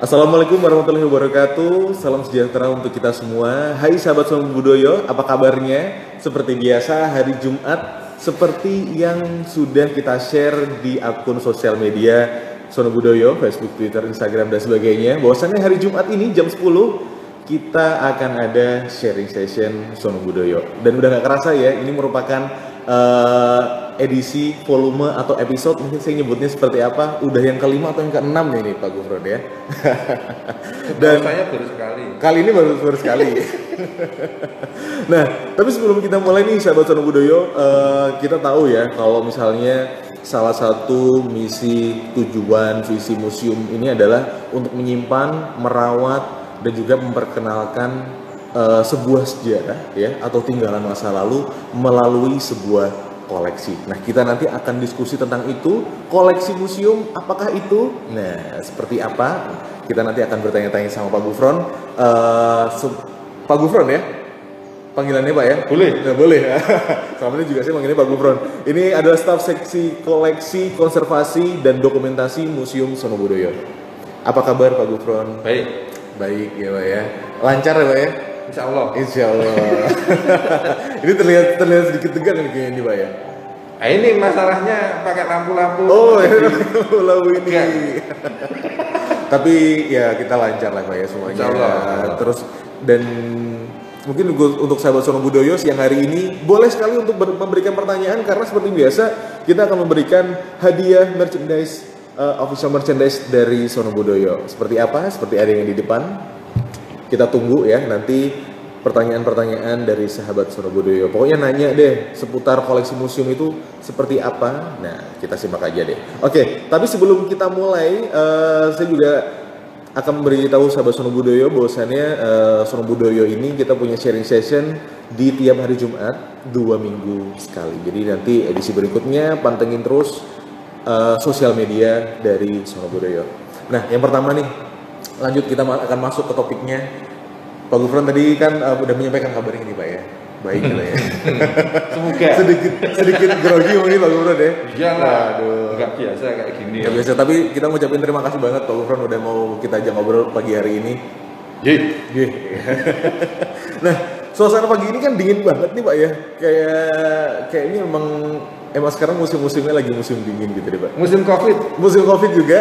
Assalamualaikum warahmatullahi wabarakatuh. Salam sejahtera untuk kita semua. Hai sahabat Sono Budoyo, apa kabarnya? Seperti biasa hari Jumat, seperti yang sudah kita share di akun sosial media Sono Budoyo, Facebook, Twitter, Instagram dan sebagainya. Bahwasannya hari Jumat ini jam 10 kita akan ada sharing session Sono Budoyo. Dan udah gak kerasa ya, ini merupakan edisi volume atau episode, mungkin saya nyebutnya seperti apa, udah yang kelima atau yang keenam nih Pak Gufron ya. Dan saya baru sekali. Kali ini baru sekali. Nah, tapi sebelum kita mulai nih sahabat Sono Budoyo, kita tahu ya kalau misalnya salah satu misi, tujuan, visi museum ini adalah untuk menyimpan, merawat dan juga memperkenalkan sebuah sejarah ya atau tinggalan masa lalu melalui sebuah koleksi. Nah, kita nanti akan diskusi tentang itu, koleksi museum, apakah itu? Nah, seperti apa? Kita nanti akan bertanya-tanya sama Pak Gufron. Pak Gufron ya? Panggilannya Pak ya? Boleh. Nah, boleh. Selama ini juga saya manggilnya Pak Gufron. Ini adalah staf seksi koleksi, konservasi, dan dokumentasi Museum Sono Budoyo. Apa kabar Pak Gufron? Baik. Baik ya Pak ya. Lancar ya Pak ya? Insya Allah. Insya Allah. Ini terlihat sedikit tegang nih kayaknya nih Pak ya. Nah, ini masalahnya pakai lampu-lampu. Oh, lampu ini. Tapi ya kita lancar lah Pak ya semuanya. Insya Allah. Terus dan mungkin untuk sahabat Sono Budoyo siang hari ini boleh sekali untuk memberikan pertanyaan karena seperti biasa kita akan memberikan hadiah merchandise, official merchandise dari Sono Budoyo. Seperti apa? Seperti ada yang di depan. Kita tunggu ya nanti pertanyaan-pertanyaan dari sahabat Sono Budoyo. Pokoknya nanya deh seputar koleksi museum itu seperti apa. Nah, kita simak aja deh. Oke, tapi sebelum kita mulai, saya juga akan memberitahu sahabat Sono Budoyo bahwasannya Sono Budoyo ini kita punya sharing session di tiap hari Jumat 2 minggu sekali. Jadi nanti edisi berikutnya pantengin terus sosial media dari Sono Budoyo. Nah, yang pertama nih, lanjut kita akan masuk ke topiknya. Pak Gufron tadi kan udah menyampaikan kabarnya ini Pak ya. Baik gitu ya. Semoga. sedikit grogi mungkin Pak Gufron ya. Iyalah. Enggak biasa kayak gini. Enggak biasa, tapi kita ngucapin terima kasih banget Pak Gufron udah mau kita ajak ngobrol pagi hari ini. Ye. Nah, suasana pagi ini kan dingin banget nih Pak ya. Kayaknya emang sekarang musim-musimnya lagi musim dingin gitu deh Pak. Musim Covid juga.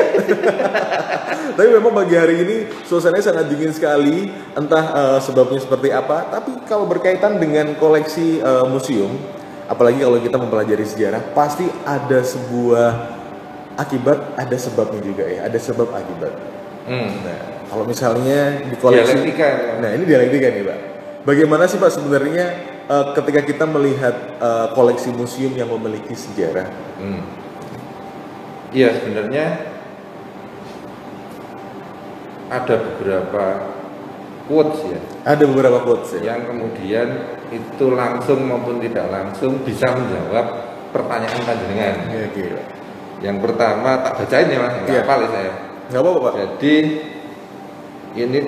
Tapi memang pagi hari ini suasananya sangat dingin sekali. Entah sebabnya seperti apa. Tapi kalau berkaitan dengan koleksi museum, apalagi kalau kita mempelajari sejarah, pasti ada sebuah akibat, ada sebabnya juga ya. Ada sebab akibat. Nah, kalau misalnya di koleksi, dialektika. Nah ini dialektika nih Pak. Bagaimana sih Pak sebenarnya ketika kita melihat koleksi museum yang memiliki sejarah? Iya, sebenarnya ada beberapa quotes ya. Ada beberapa quotes ya. Yang kemudian itu langsung maupun tidak langsung bisa menjawab pertanyaan panjenengan. Oke. Yang pertama tak bacain ya Mas, nggak Iya. hafal ya saya. Nggak apa-apa Pak. Jadi ini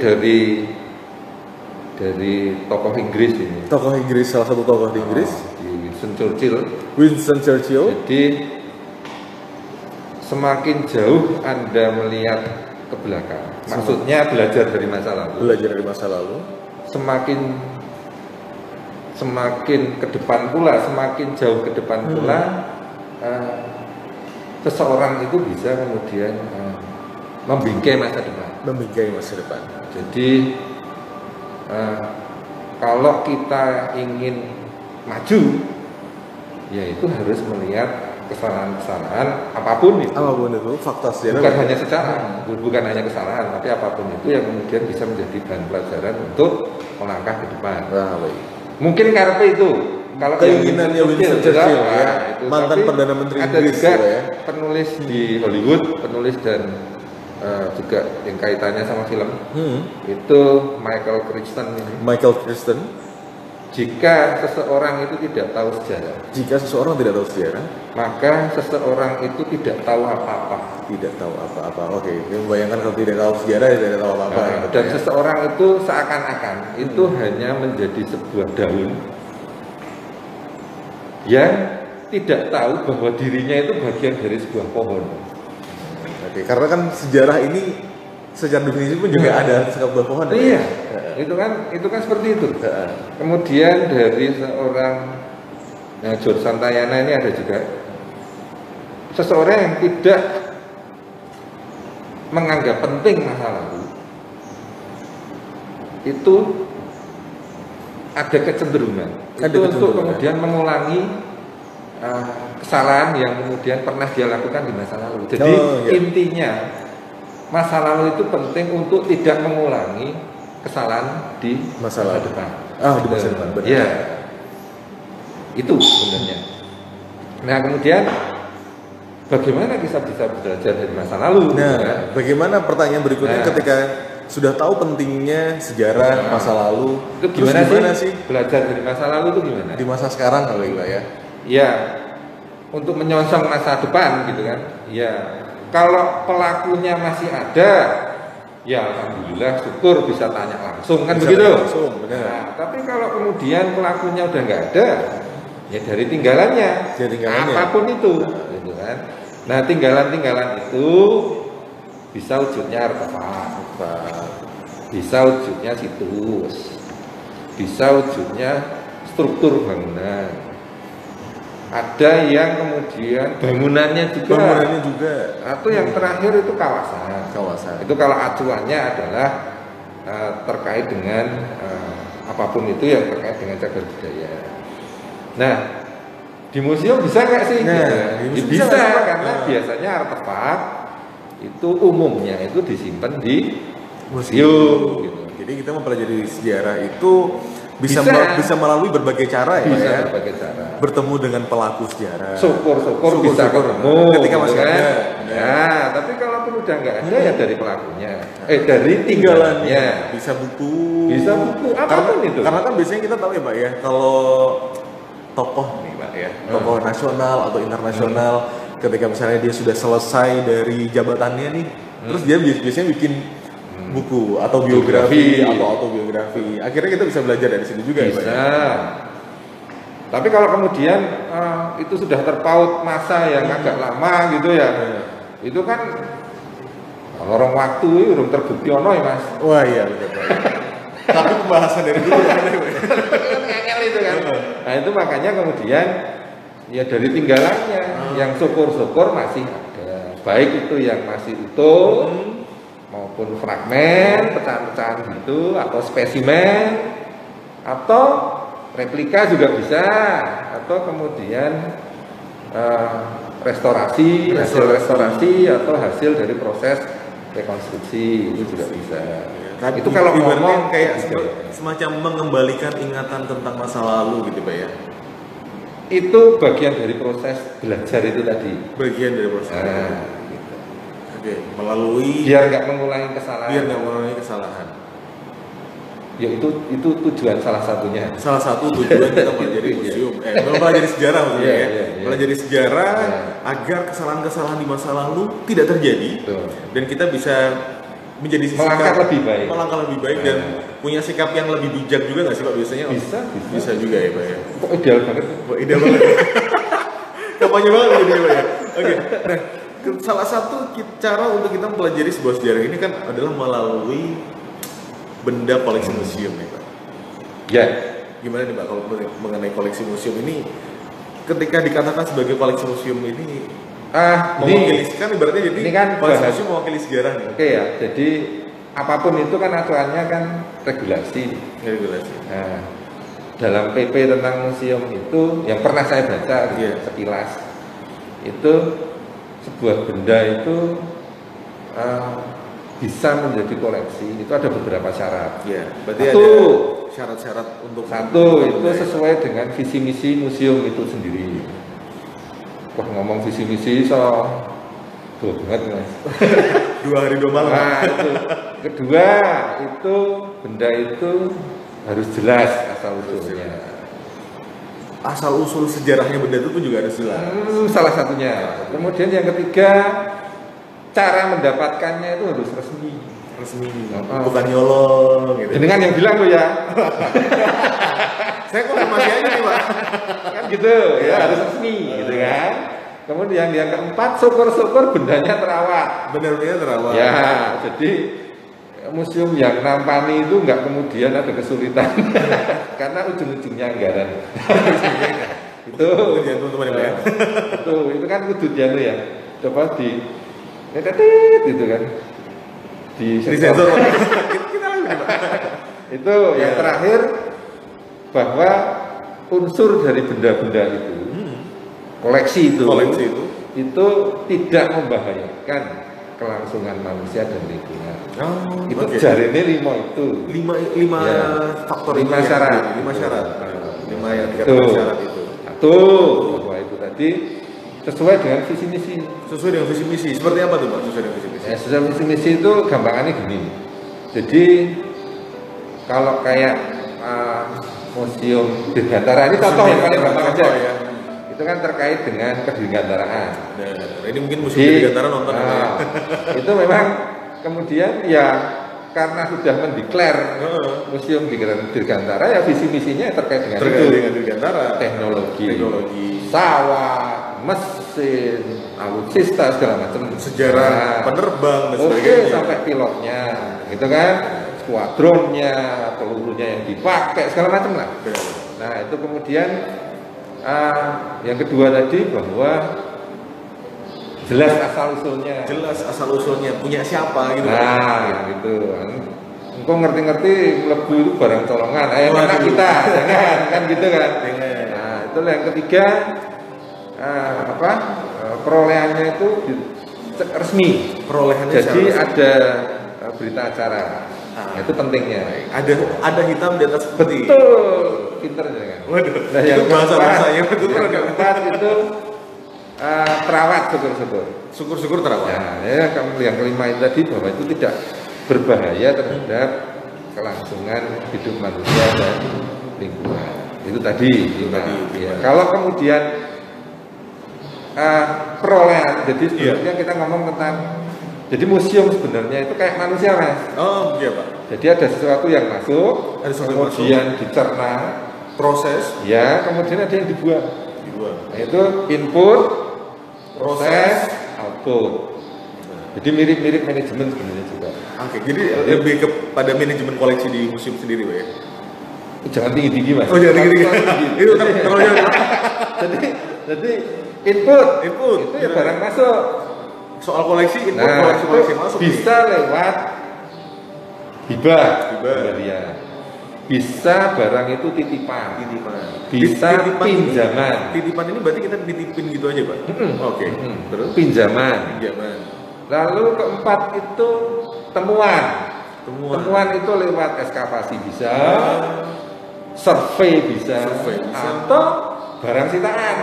dari tokoh Inggris ini. Tokoh Inggris, salah satu tokoh di Inggris. Di Winston Churchill. Winston Churchill. Jadi semakin jauh Anda melihat ke belakang, maksudnya belajar dari masa lalu. Belajar dari masa lalu. Semakin ke depan pula, semakin jauh ke depan pula, seseorang itu bisa kemudian membingkai masa depan. Membingkai masa depan. Jadi kalau kita ingin maju, ya itu harus melihat kesalahan-kesalahan apapun itu. Apapun itu, fakta sejarah. Bukan hanya kesalahan, tapi apapun itu yang kemudian bisa menjadi bahan pelajaran untuk melangkah ke depan. Nah, baik. Mungkin karena itu. Kalau keinginannya Winston Churchill ya, itu. mantan Tapi Perdana Menteri ada Inggris juga ya. penulis di Hollywood, penulis dan juga yang kaitannya sama film itu Michael Crichton ini. Michael Crichton. Jika seseorang itu tidak tahu sejarah, Jika seseorang tidak tahu sejarah, maka seseorang itu tidak tahu apa-apa. tidak tahu apa-apa. Oke, bayangkan kalau tidak tahu sejarah, tidak tahu apa-apa. Dan seseorang itu seakan-akan itu hanya menjadi sebuah daun yang tidak tahu bahwa dirinya itu bagian dari sebuah pohon. Oke, karena kan sejarah ini secara definisi pun juga ada sekap buah pohon. Iya, itu kan seperti itu. Kemudian dari seorang George Santayana ini ada juga seseorang yang tidak menganggap penting masa lalu. Itu ada kecenderungan untuk kemudian mengulangi kesalahan yang kemudian pernah dia lakukan di masa lalu. Jadi intinya masa lalu itu penting untuk tidak mengulangi kesalahan di masa depan. Di masa depan. Benar. Ya, itu sebenarnya. Nah kemudian bagaimana kita bisa belajar dari masa lalu? Nah, bagaimana pertanyaan berikutnya ketika sudah tahu pentingnya sejarah masa lalu, itu gimana sih belajar dari masa lalu itu gimana? Di masa sekarang kali ya? Ya, untuk menyongsong masa depan gitu kan? Ya, kalau pelakunya masih ada, ya alhamdulillah, syukur bisa tanya langsung kan begitu. Langsung, benar. Nah, tapi kalau kemudian pelakunya udah nggak ada, ya dari tinggalannya, apapun itu, gitu kan? Nah, tinggalan itu bisa wujudnya artefak, bisa wujudnya situs, bisa wujudnya struktur bangunan. Ada yang kemudian bangunannya juga, atau yang terakhir itu kawasan. Itu kalau acuannya adalah terkait dengan apapun itu yang terkait dengan cagar budaya. Nah, di museum bisa nggak sih? Bisa karena biasanya artefak itu umumnya itu disimpan di museum. Gitu. Jadi kita mempelajari sejarah itu bisa melalui berbagai cara ya. Berbagai cara. Bertemu dengan pelaku sejarah. Syukur bisa ketemu. Ketika masih ada. Ya, tapi kalau udah nggak ada ya dari pelakunya. Dari tinggalannya. Bisa buku apapun itu. Karena kan biasanya kita tahu ya Pak ya, kalau tokoh nih Pak ya, tokoh nasional atau internasional, ketika misalnya dia sudah selesai dari jabatannya nih, terus dia biasanya bikin buku atau biografi atau autobiografi. Akhirnya kita bisa belajar dari situ juga bisa. Ya Pak ya? Tapi kalau kemudian itu sudah terpaut masa yang agak lama gitu ya, itu kan lorong waktu belum terbukti ono ya Mas. Wah iya betul. Tapi pembahasan dari dulu ya. Itu kan. Nah itu makanya kemudian ya dari tinggalannya yang syukur-syukur masih ada, baik itu yang masih utuh maupun fragmen, pecahan-pecahan gitu, atau spesimen, atau replika juga bisa, atau kemudian hasil restorasi atau hasil dari proses rekonstruksi itu juga bisa. Tapi itu kalau ngomong kayak semacam mengembalikan ingatan tentang masa lalu gitu Pak ya. Itu bagian dari proses belajar itu tadi. Bagian dari proses. Gitu. Oke, melalui biar nggak mengulangi kesalahan. Ya itu tujuan salah satunya. Salah satu tujuan kita mempelajari museum. Mempelajari sejarah maksudnya ya. Mempelajari sejarah agar kesalahan-kesalahan di masa lalu tidak terjadi. Dan kita bisa menjadi melangkah lebih baik dan punya sikap yang lebih bijak juga nggak sih Pak biasanya? Bisa juga ya Pak ya. Ideal banget. Kampanye banget ini Pak ya. Oke. Nah, salah satu cara untuk kita mempelajari sebuah sejarah ini kan adalah melalui benda koleksi museum nih Pak. Ya. Gimana nih Pak kalau mengenai koleksi museum ini? Ketika dikatakan sebagai koleksi museum ini mewakili kan ibaratnya jadi ini kan koleksi museum mewakili sejarah nih. Oke ya. Jadi apapun itu kan aturannya kan regulasi. Nah, dalam PP tentang museum itu yang pernah saya baca sekilas itu sebuah benda itu bisa menjadi koleksi itu ada beberapa syarat. Berarti ada syarat-syarat untuk itu sesuai dengan visi misi museum itu sendiri. Wah ngomong visi misi banget Mas. 2 hari 2 malam. Nah, itu. Kedua itu benda itu harus jelas asal usulnya. Asal usul sejarahnya benda itu pun juga harus jelas. Salah satunya. Kemudian yang ketiga cara mendapatkannya itu harus resmi. Bukan nyolong gitu. Dengan yang bilang lo ya. Saya konfirmasi aja nih Pak. Kan gitu ya harus resmi gitu kan. Kemudian yang keempat, syukur-syukur bendanya terawat. Benar-benar terawat. Ya, jadi museum yang nampani itu nggak kemudian ada kesulitan karena ujung-ujungnya anggaran. itu itu kan kudu janu ya. Coba di gitu kan. Di sensor. Itu yang terakhir bahwa unsur dari benda-benda itu koleksi itu tidak membahayakan kelangsungan manusia dan lingkungan. Itu jarine lima faktor 5 syarat. 5 syarat. 5 yang dikatakan syarat itu. Satu, bahwa itu tadi sesuai dengan visi misi. Sesuai dengan visi misi. Seperti apa tuh Pak? Sesuai dengan visi misi. Sesuai visi misi itu gampangannya gini. Jadi kalau kayak museum Dirgantara ini contoh yang paling gampang aja ya. Itu kan terkait dengan kedirgantaraan. Nah, ini mungkin museum Dirgantara nonton itu memang kemudian ya karena sudah mendeklar museum Dirgantara ya visi misinya terkait dengan Dirgantara, teknologi, sawah, mesin, alutsista segala macam, sejarah penerbang dan sebagainya. Sampai pilotnya, gitu kan, skuadronnya, pelurunya yang dipakai segala macam lah. Nah itu kemudian yang kedua tadi bahwa jelas asal usulnya punya siapa gitu. Nah gitu engkau ngerti-ngerti lebu itu barang colongan karena kita jangan kan gitu kan. Nah itu yang ketiga perolehannya itu resmi, jadi ada berita acara. Itu pentingnya. Ada hitam di atas putih. Betul, pinter kan. Waduh. Nah, yang bahasa-bahasanya betul. Yang keempat itu terawat, syukur-syukur terawat. Ya, yang kelima itu tadi bahwa itu tidak berbahaya terhadap kelangsungan hidup manusia dan lingkungan. Itu tadi. Ya. Kalau kemudian perolehan, jadi sebenarnya kita ngomong tentang, jadi museum sebenarnya itu kayak manusia Mas. Oh iya Pak. Jadi ada sesuatu yang masuk, kemudian dicerna, proses, ya, kemudian ada yang dibuang. Nah, itu input, proses, output. Jadi mirip-mirip manajemen sebenarnya juga. Oke, jadi lebih kepada manajemen koleksi di museum sendiri Pak ya? Jangan tinggi-tinggi Mas. Oh jangan tinggi-tinggi. Itu terlalu jadi input itu ya barang masuk. Soal koleksi, input koleksi masuk bisa nih. Lewat hibah dia. Bisa barang itu titipan. Bisa pinjaman. Titipan ini berarti kita dititipin gitu aja Pak? Oke. Terus pinjaman. Lalu keempat itu temuan itu lewat ekskavasi bisa, survei bisa, atau barang sitaan.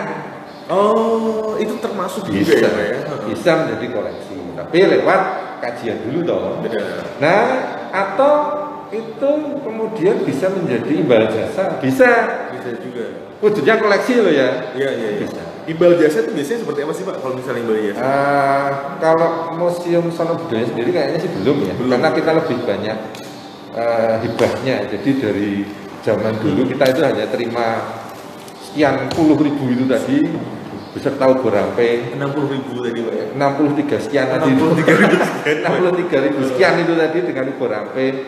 Oh, itu termasuk juga ya? Bisa menjadi koleksi, tapi lewat kajian dulu toh. Benar. Nah, atau itu kemudian bisa menjadi imbal jasa, bisa juga. Wujudnya koleksi loh ya. Iya. Bisa. Imbal jasa itu biasanya seperti apa sih Pak? Kalau misalnya imbal jasa? Kalau Museum Sono Budaya sendiri kayaknya sih belum ya, karena kita lebih banyak hibahnya. Jadi dari zaman dulu kita itu hanya terima sekian puluh ribu itu tadi beserta ubur rampe. 60.000 tadi Pak ya? 63 sekian tadi. 63.000 sekian itu tadi dengan ubur rampe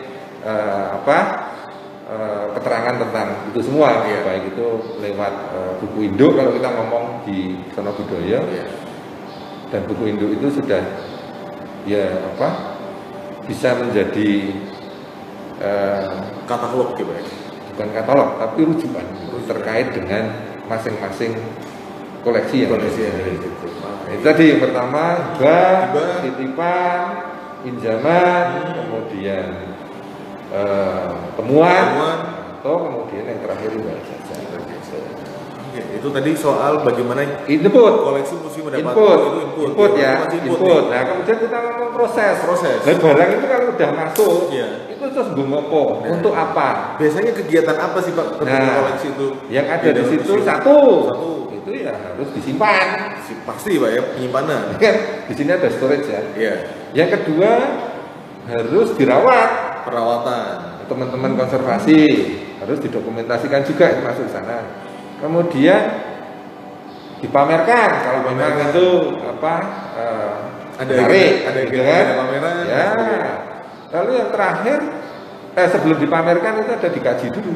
keterangan tentang itu semua, baik itu lewat buku induk kalau kita ngomong di Sono Budaya, dan buku induk itu sudah bisa menjadi katalog gitu ya? Bukan katalog tapi rujukan terkait dengan masing-masing koleksi yang ada. Itu tadi yang pertama hibah, titipan, pinjaman, kemudian temuan, atau kemudian yang terakhir imbal jasa. Itu tadi soal bagaimana input koleksi museum mendapat input ya. Nah kemudian kita ngomong proses. Dan barang itu kalau udah masuk, itu terus gumopo. Untuk apa? Biasanya kegiatan apa sih Pak ketika koleksi itu? Yang ada di situ satu itu ya harus disimpan. Pasti Pak ya, penyimpanan. Kan di sini ada storage ya. Iya. Yang kedua harus dirawat. Perawatan. Teman-teman konservasi harus didokumentasikan juga itu masuk sana. Kemudian dipamerkan kalau memang itu apa ada gitu kan? pameran ya. Lalu yang terakhir sebelum dipamerkan itu ada dikaji dulu.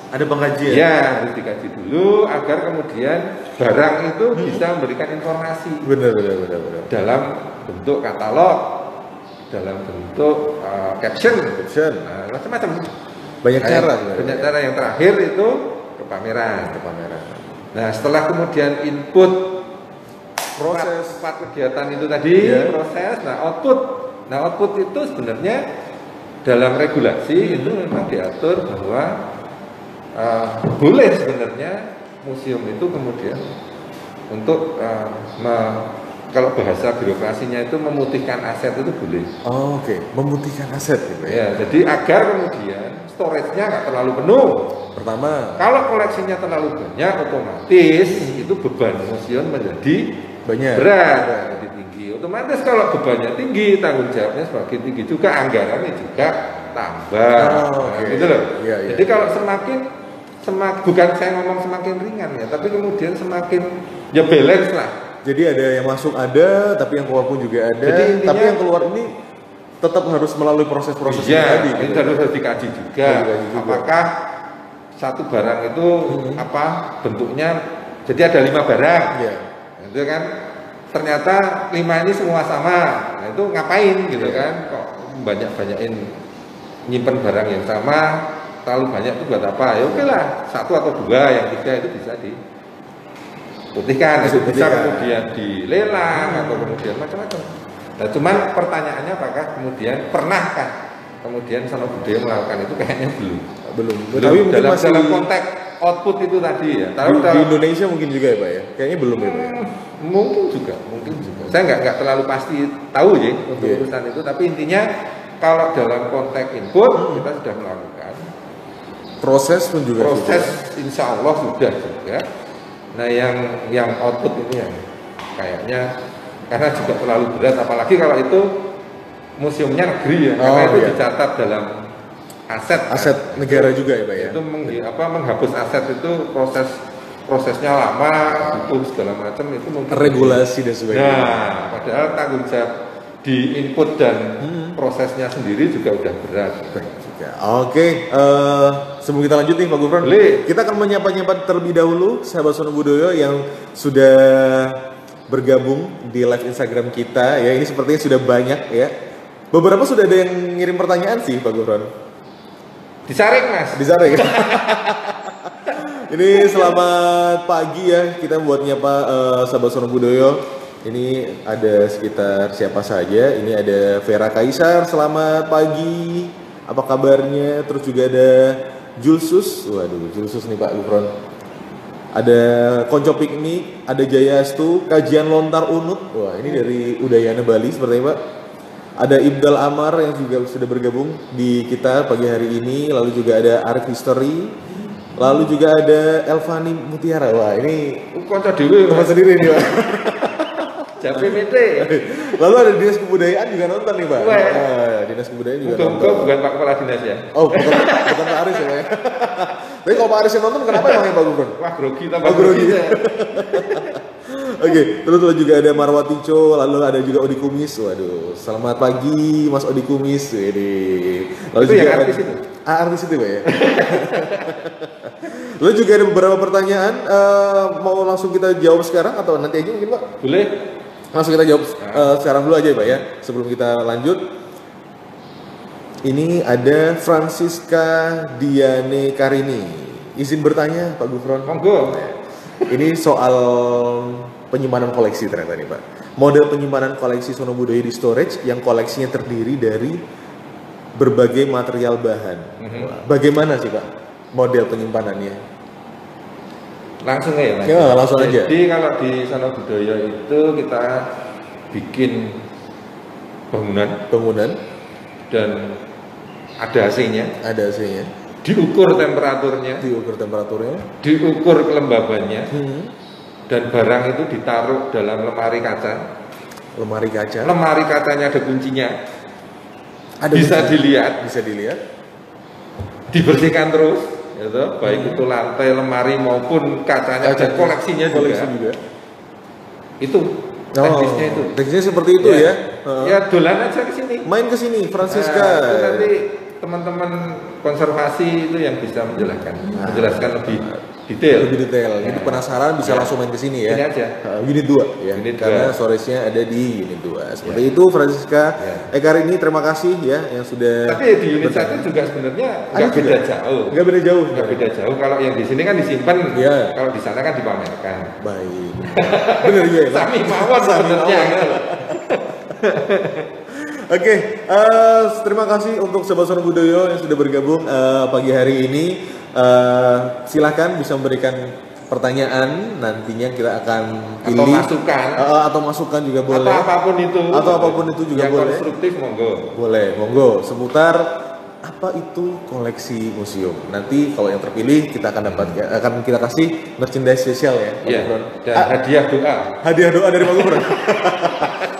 Ada pengkajian? Ya, harus dikaji dulu agar kemudian barang itu bisa memberikan informasi. Benar. Dalam bentuk katalog, dalam bentuk caption, macam-macam. Banyak cara. Banyak cara. Yang terakhir itu ke pameran. Nah, setelah kemudian input proses 4 kegiatan itu tadi, proses, output itu sebenarnya dalam regulasi itu memang diatur bahwa boleh sebenarnya museum itu kemudian untuk kalau bahasa birokrasinya itu memutihkan aset itu boleh. Oh, oke. Memutihkan aset gitu ya. Jadi agar kemudian storage-nya nggak terlalu penuh. Pertama, kalau koleksinya terlalu banyak, otomatis itu beban museum menjadi berat, jadi tinggi. Otomatis kalau bebannya tinggi, tanggung jawabnya semakin tinggi juga, anggarannya juga tambah. Gitu loh. Jadi kalau semakin bukan saya ngomong semakin ringan ya, tapi kemudian semakin ya balance lah. Jadi ada yang masuk ada, tapi yang keluar pun juga ada. Jadi intinya, tapi yang keluar ini tetap harus melalui proses-proses tadi. Ini harus dikaji juga. Apakah satu barang itu apa bentuknya? Jadi ada 5 barang. Itu kan ternyata 5 ini semua sama. Nah, itu ngapain gitu kan? Kok banyak-banyakin nyimpen barang yang sama, terlalu banyak itu buat apa? Ya oke lah, 1 atau 2, yang 3 itu bisa diputihkan, bisa kemudian dilelang atau kemudian macam-macam. Nah, cuman pertanyaannya apakah kemudian pernahkah kemudian Sono Budoyo melakukan itu? Kayaknya belum. Tapi dalam konteks output itu tadi ya. Di Indonesia mungkin juga ya Pak ya? Kayaknya belum ya Pak ya? Mungkin juga. Saya nggak terlalu pasti tahu ya untuk urusan itu. Tapi intinya kalau dalam konteks input kita sudah melakukan. Proses pun juga. Insya Allah sudah juga. Nah yang output ini yang kayaknya karena juga terlalu berat, apalagi kalau itu museumnya negeri ya, karena itu dicatat dalam aset negara juga ya Pak ya. Itu menghapus aset itu prosesnya lama, butuh segala macam, itu mungkin regulasi dan sebagainya. Nah, padahal tanggung jawab di input dan prosesnya sendiri juga udah berat. Oke, sebelum kita lanjut nih Pak Gufron, kita akan menyapa-nyapa terlebih dahulu sahabat Sono Budoyo yang sudah bergabung di live Instagram kita ya. Ini sepertinya sudah banyak ya. Beberapa sudah ada yang ngirim pertanyaan sih Pak Gufron. Disaring Mas. Disaring. Ini selamat pagi ya, kita buat nyapa sahabat Sono Budoyo. Ini ada sekitar siapa saja. Ini ada Vera Kaisar, selamat pagi. Apa kabarnya? Terus juga ada Julsus. Waduh, Julsus nih Pak Gufron. Ada Konco Piknik, ada Jayastu, Kajian Lontar Unut. Wah, ini dari Udayana Bali sepertinya Pak. Ada Ibdal Amar yang juga sudah bergabung di kita pagi hari ini. Lalu juga ada Arif History. Lalu juga ada Elvani Mutiara. Wah, ini Konco Dewi sendiri nih Pak. JPMT. Lalu ada Dinas Kebudayaan juga nonton nih Pak. Dinas Kebudayaan juga nonton. Bukan Pak Kepala Dinas ya? Oh, bukan Pak Aris ya Pak ya. Tapi kalau Pak Aris yang nonton kenapa emangnya Pak Gufron? Wah, grogi tambah grogi. Oke, terus juga ada Marwati Co, lalu ada juga Odi Kumis. Waduh, selamat pagi Mas Odi Kumis. Lalu itu juga yang artis itu? Artis itu Pak ya. Lalu juga ada beberapa pertanyaan, mau langsung kita jawab sekarang atau nanti aja mungkin Pak? Boleh. Langsung kita jawab sekarang dulu aja Pak ya, sebelum kita lanjut. Ini ada Francisca Diane Karini. Izin bertanya Pak Gufron. Monggo. Ini soal penyimpanan koleksi ternyata nih Pak. Model penyimpanan koleksi Sono Budoyo di storage yang koleksinya terdiri dari berbagai material bahan. Bagaimana sih Pak model penyimpanannya? Langsung ya Mas? Ya, langsung aja. Jadi kalau di Sono Budoyo itu kita bikin bangunan dan ada AC-nya. Ada AC-nya. Diukur temperaturnya. Diukur kelembabannya. Dan barang itu ditaruh dalam lemari kaca. Lemari kacanya ada kuncinya. Bisa dilihat. Dibersihkan terus. Gitu. Baik itu lantai, lemari maupun kacanya, koleksinya juga. itu teknisnya itu. Teknisnya seperti itu ya. Ya dolan aja ke sini. Main ke sini Francisca. Itu nanti teman-teman konservasi itu yang bisa menjelaskan lebih detail. Jadi penasaran bisa langsung main ke sini ya. Ini aja. Unit 2 ya. Karena storage-nya ada di unit 2. Seperti itu Francisca. Eka ini terima kasih ya yang sudah. Tapi di unit 1 juga sebenarnya nggak beda jauh. Nggak beda jauh. Kalau yang di sini kan disimpan. Kalau di sana kan dipamerkan. Baik. Benar juga ya. Sami mawon sebenarnya. Oke, terima kasih untuk Sobat Sono Budoyo yang sudah bergabung pagi hari ini. Silakan bisa memberikan pertanyaan, nantinya kita akan pilih atau masukan juga boleh. Atau apapun itu juga boleh. Konstruktif monggo. Seputar apa itu koleksi museum. Nanti kalau yang terpilih kita akan kita kasih merchandise spesial ya. Dan hadiah doa dari Pak Gufron.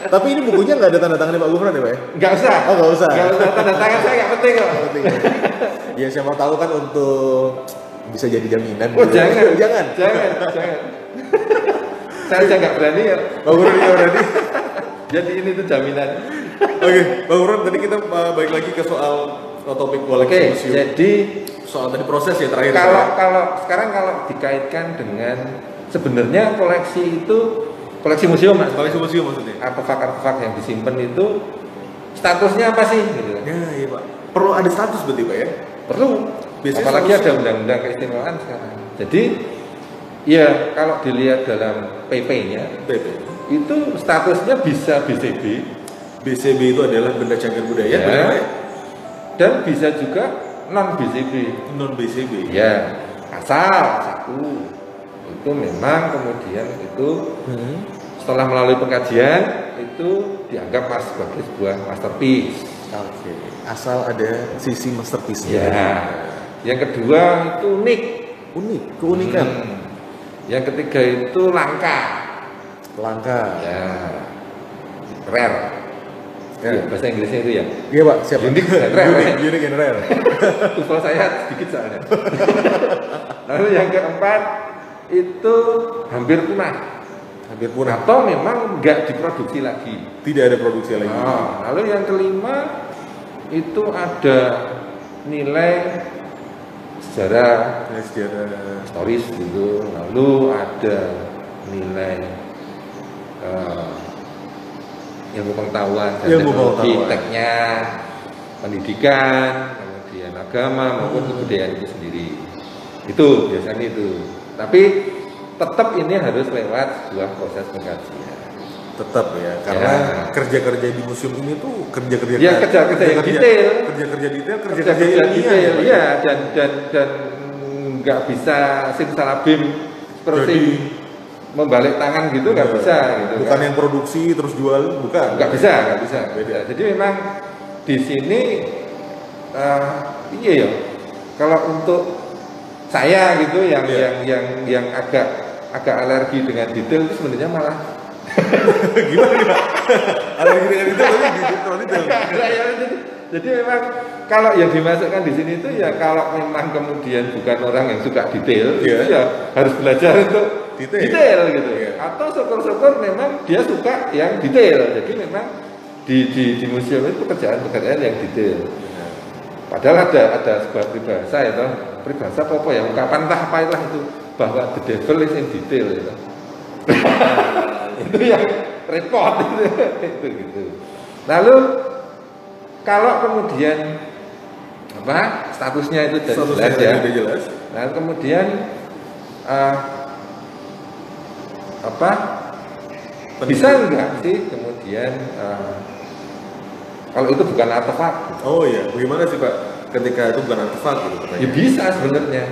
Tapi ini bukunya nggak ada tanda tangannya Pak Gufron ya Pak ya? Nggak usah. Nggak usah. Tanda tangan saya nggak penting kok. Ya siapa tahu kan untuk bisa jadi jaminan. Jangan. Saya aja nggak berani ya. Pak Gufron nggak berani. Jadi ini tuh jaminan. Oke, Pak Gufron tadi kita balik lagi ke soal topik koleksi museum. Jadi soal tadi proses ya terakhir. Kalau dikaitkan dengan sebenarnya koleksi museum mas. Koleksi museum maksudnya. Artefak yang disimpan itu statusnya apa sih? Gitu. Ya, iya Pak. Perlu ada status berarti Pak ya? Perlu. Biasanya apalagi ada undang-undang keistimewaan sekarang. Jadi ya kalau dilihat dalam PP-nya, itu statusnya bisa BCB. BCB itu adalah benda cagar budaya. Ya. Dan bisa juga non BCB. Non BCB. Ya. Asal satu itu memang kemudian itu setelah melalui pengkajian itu dianggap sebagai sebuah masterpiece. Oke. Asal ada sisi masterpiece. Ya. Yang kedua itu keunikan. Yang ketiga itu langka. Ya. Rare. Ya, bahasa Inggrisnya itu ya. Iya Pak, siap. Unique and rare. Tuval saya sedikit soalnya. Lalu yang keempat itu hampir punah. Atau memang nggak diproduksi lagi. Tidak ada produksi lagi. Lalu yang kelima itu ada nilai sejarah historis gitu. Lalu ada nilai ilmu pengetahuan dan teknologi, tekniknya, pendidikan, kemudian agama maupun kebudayaan itu sendiri. Itu biasanya itu. Tapi tetap ini harus lewat sebuah proses pengkajian. Tetap ya, karena kerja-kerja di museum ini tuh kerja-kerja yang detail. Kerja-kerja ilmiah. Iya, dan nggak bisa simsalabim seperti membalik tangan gitu nggak bisa gitu. Bukan yang produksi terus jual, bukan. Nggak bisa. Beda. Jadi memang di sini iya ya. Kalau untuk saya gitu yang agak alergi dengan detail itu sebenarnya malah gimana? Alergi dengan detail. Jadi memang kalau yang dimasukkan di sini itu ya kalau memang kemudian bukan orang yang suka detail, itu ya harus belajar untuk detail gitu. Atau syukur-syukur memang dia suka yang detail. Jadi memang di museum itu pekerjaan yang detail. Padahal ada sebuah peribahasa ya, peribahasa apa ya, ungkapan apa itu bahwa the devil is in detail gitu. Itu yang repot itu gitu. Lalu kalau kemudian statusnya itu jelas. Nah kemudian bisa enggak sih kemudian kalau itu bukan artefak? Oh iya, bagaimana sih Pak ketika itu bukan artefak gitu? Ya bisa sebenarnya.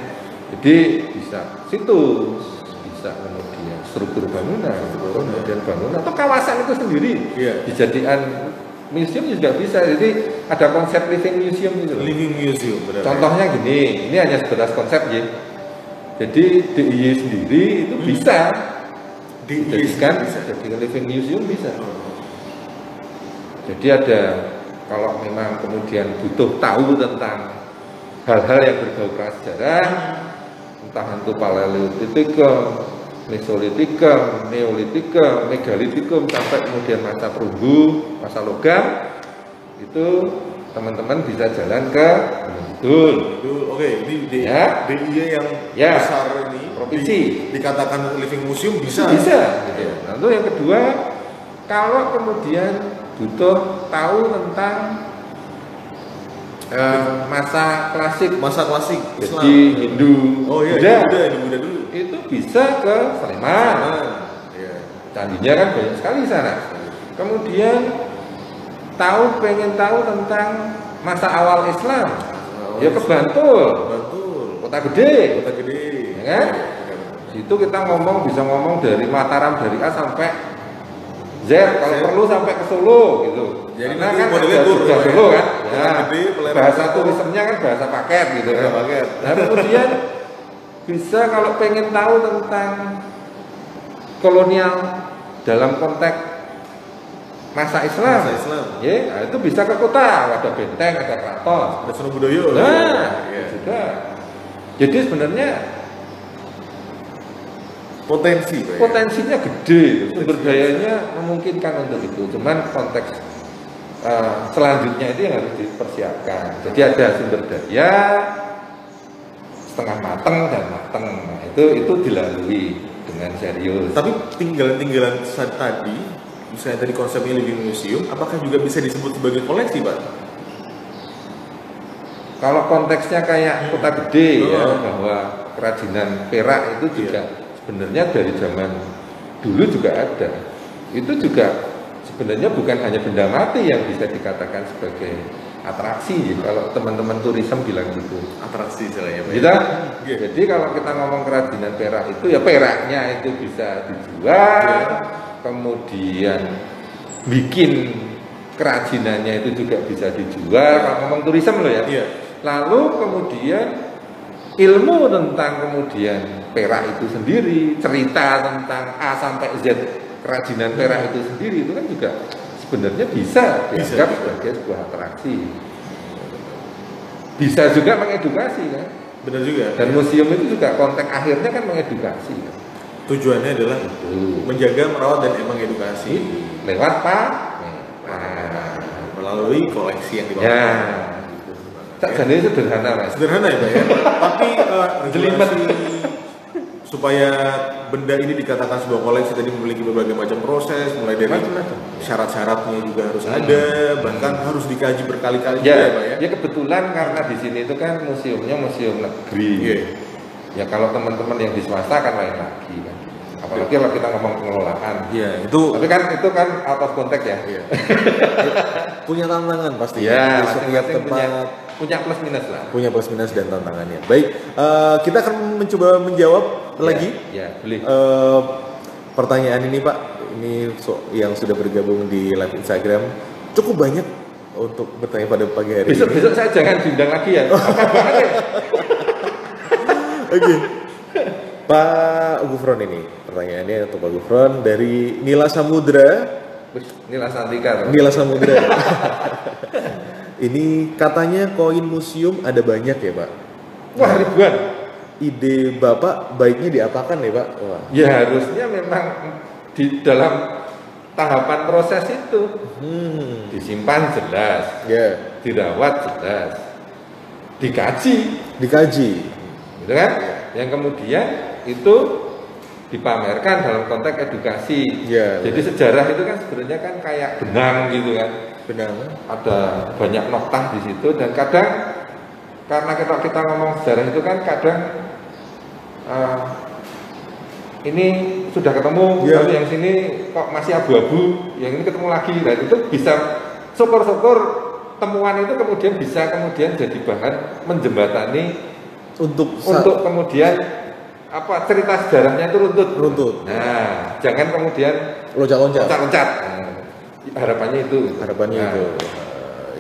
Jadi bisa situs, bisa kemudian struktur bangunan, kemudian bangunan atau kawasan itu sendiri dijadikan museum juga bisa. Jadi ada konsep living museum itu. Living museum, benar. Contohnya gini, ini hanya sebatas konsep ya. Jadi DIY sendiri itu bisa dijadikan living museum bisa. Jadi ada kalau memang kemudian butuh tahu tentang hal-hal yang berbau prasejarah, entah itu paleolitikum, Mesolitikum, Neolitikum, Megalitikum sampai kemudian masa perunggu, masa logam, itu teman-teman bisa jalan ke Gunung Kidul. Oke, ini DIY yang besar ini provinsi dikatakan living museum bisa. Bisa. Gitu. Lalu yang kedua, kalau kemudian butuh tahu tentang masa klasik Islam. Jadi Hindu, Buddha dulu. Itu bisa ke Sleman. Candinya kan banyak sekali di sana. Kemudian pengen tahu tentang masa awal Islam, ya ke Bantul, kota gede, ya kan? Situ kita bisa ngomong dari Mataram dari A sampai Z, kalau perlu sampai ke Solo gitu. Jadi karena kan modelnya dulu kan, bahasa itu. turismenya kan bahasa paket gitu kan. Paket. Nah, kemudian bisa kalau pengen tahu tentang kolonial dalam konteks masa Islam. Ya, nah itu bisa ke kota, ada benteng, ada keraton, ada Sunan Budoyo. Juga. Jadi sebenarnya potensinya gede, sumber dayanya memungkinkan untuk itu. Cuman konteks selanjutnya itu yang harus dipersiapkan. Jadi ada sumber daya setengah mateng dan mateng. Nah, itu dilalui dengan serius. Tapi tinggalan tadi, misalnya tadi konsepnya living museum, apakah juga bisa disebut sebagai koleksi, Pak? Kalau konteksnya kayak kota gede ya, bahwa kerajinan perak itu juga sebenarnya dari zaman dulu juga ada. Itu juga sebenarnya bukan hanya benda mati yang bisa dikatakan sebagai atraksi. Kalau teman-teman turisme bilang gitu. Atraksi istilahnya, Pak. Jadi kalau kita ngomong kerajinan perak itu ya peraknya itu bisa dijual, kemudian bikin kerajinannya itu juga bisa dijual. Kalau ngomong turisme loh ya. Lalu kemudian ilmu tentang kemudian perak itu sendiri, cerita tentang A sampai Z kerajinan perak itu sendiri itu kan juga sebenarnya bisa dianggap sebagai sebuah atraksi. Bisa juga mengedukasi kan. Benar juga. Dan museum itu juga konteks akhirnya kan mengedukasi. Tujuannya adalah menjaga, merawat dan mengedukasi lewat melalui koleksi yang dibawa. Jadi sederhana, Mas. Sederhana ya, Pak ya. Tapi regulasi supaya benda ini dikatakan sebuah koleksi tadi memiliki berbagai macam proses, mulai dari syarat-syaratnya juga harus ada, bahkan harus dikaji berkali-kali ya, Pak ya. Ya kebetulan karena di sini itu kan museumnya museum negeri. Ya kalau teman-teman yang di swasta kan lain lagi kan. Apalagi kalau kita ngomong pengelolaan. Tapi kan itu kan out of context ya. Punya tantangan pasti. Masing-masing punya plus minus lah. Punya plus minus dan tantangannya. Baik, kita akan mencoba menjawab lagi. Boleh. Pertanyaan ini Pak, ini yang sudah bergabung di live Instagram cukup banyak untuk bertanya pada pagi hari. Besok saya jangan diundang lagi ya. Oke. Pak Gufron ini pertanyaannya untuk Pak Gufron dari Nila Samudra. Nila Santika. Nila Samudra. Ini katanya koin museum ada banyak ya Pak? Wah ribuan. Ide Bapak baiknya diapakan ya Pak? Wah. Ya harusnya memang di dalam tahapan proses itu disimpan jelas, dirawat jelas, dikaji, gitu kan? Yang kemudian itu dipamerkan dalam konteks edukasi. Jadi sejarah itu kan sebenarnya kan kayak benang gitu kan. Ada banyak noktah di situ dan kadang karena kita ngomong sejarah itu kan kadang ini sudah ketemu, lalu yang sini kok masih abu-abu, yang ini ketemu lagi, dan itu bisa syukur-syukur temuan itu kemudian bisa jadi bahan menjembatani untuk kemudian cerita sejarahnya itu runtut. Nah, jangan kemudian loncat-loncat. Harapannya itu.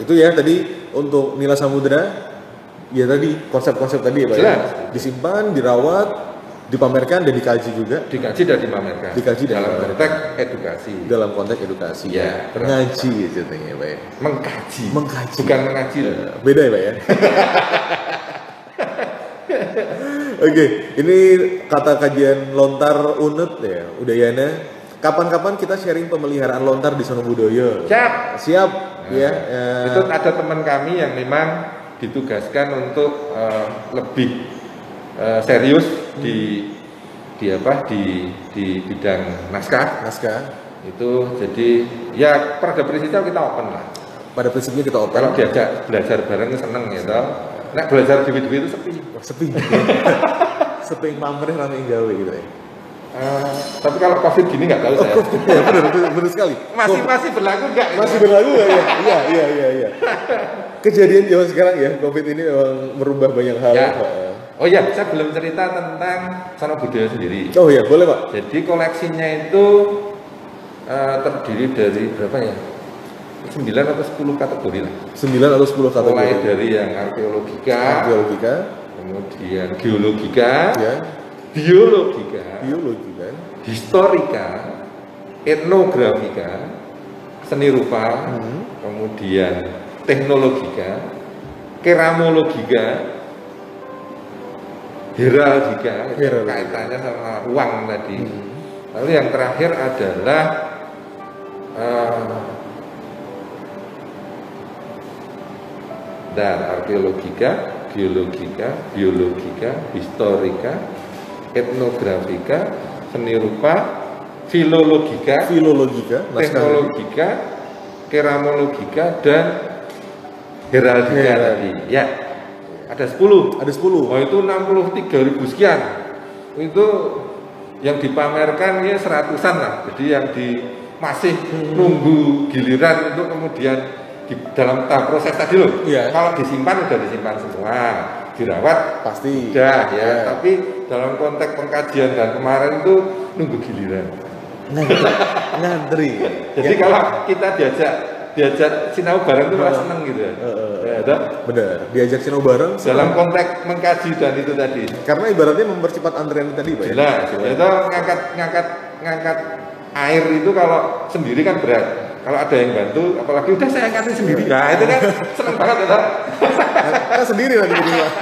Itu ya tadi untuk Nila Samudra. Ya tadi konsep-konsep tadi ya Pak ya. Disimpan, dirawat, dipamerkan dan dikaji juga. Dikaji dan dipamerkan. Dalam konteks edukasi. Dalam konteks edukasi. Ya. Ngaji ceritanya Pak ya. Mengkaji. Bukan mengaji. Beda ya Pak ya. Oke, ini kata kajian lontar UNED ya, Udayana. Kapan-kapan kita sharing pemeliharaan lontar di Sono Budoyo. Siap, ya. Itu ada teman kami yang memang ditugaskan untuk lebih serius di bidang naskah. Itu jadi ya pada prinsipnya kita open lah. Pada prinsipnya kita open. Kalau diajak belajar bareng seneng gitu. Nek belajar dewi-dewi itu sepi. Sepi. Sepi pamernya rame gawe gitu ya. Tapi kalau COVID gini nggak tahu saya. Ya, benar sekali. Masih berlaku nggak? Masih berlaku nggak ya? Iya. Kejadian zaman sekarang ya, COVID ini memang merubah banyak hal. Ya. Oh iya, saya belum cerita tentang Sono Budoyo sendiri. Oh iya, boleh Pak. Jadi koleksinya itu terdiri dari berapa ya? 9 atau 10 kategori lah. 9 atau 10 kategori. Mulai dari yang arkeologika, kemudian geologika, ya. biologika, historika, etnografika, seni rupa, kemudian teknologika, keramologika, heraldika, kaitannya sama ruang tadi. Lalu yang terakhir adalah arkeologika, geologika, biologika, historika, etnografika, seni rupa, filologika, teknologika, keramologika, dan heraldika tadi. Ya, ada 10. Oh, itu 63.000 sekian. Itu yang dipamerkan ya seratusan lah. Jadi yang masih nunggu giliran itu kemudian dalam tahap proses tadi loh. Kalau disimpan udah disimpan semua, dirawat pasti udah ya. Tapi dalam konteks pengkajian dan kemarin itu nunggu giliran. Ngantri. Jadi kalau kita diajak sinau bareng itu malah seneng gitu ya. Benar. Diajak sinau bareng dalam konteks mengkaji dan itu tadi. Karena ibaratnya mempercepat antrean tadi, Pak. Jelas. Itu ngangkat air itu kalau sendiri kan berat. Kalau ada yang bantu, apalagi udah saya angkatin sendiri. Nah, itu kan seneng banget ya. Kan sendiri nanti di rumah.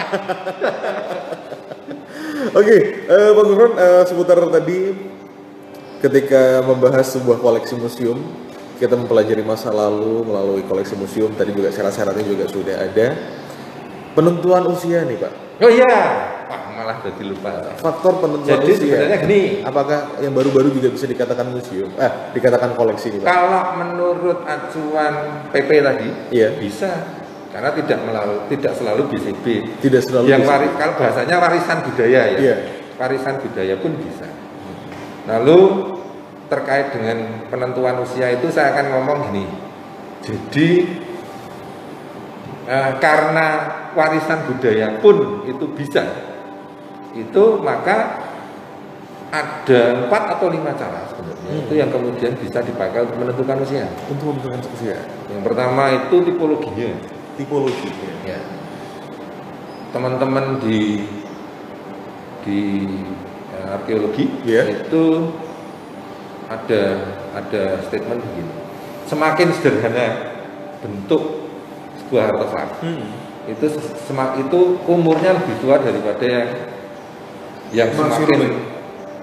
Oke, Pak Gufron, seputar tadi ketika membahas sebuah koleksi museum, kita mempelajari masa lalu melalui koleksi museum, tadi juga syarat-syaratnya juga sudah ada. Penentuan usia nih, Pak. Oh iya, malah jadi lupa. Faktor penentuan jadi usia. Sebenarnya gini, apakah yang baru-baru juga bisa dikatakan museum? Dikatakan koleksi nih, Pak. Kalau menurut acuan PP tadi, bisa. Karena tidak selalu BCB. Tidak selalu. Yang kalau bahasanya warisan budaya ya. Warisan budaya pun bisa. Lalu terkait dengan penentuan usia itu saya akan ngomong gini. Jadi karena warisan budaya pun itu bisa, itu maka ada 4 atau 5 cara sebenarnya itu yang kemudian bisa dipakai untuk menentukan usia. Untuk menentukan usia. Yang pertama itu tipologinya. Ya. Teman-teman di arkeologi itu ada statement begini. Semakin sederhana bentuk sebuah artefak, itu umurnya lebih tua daripada yang semakin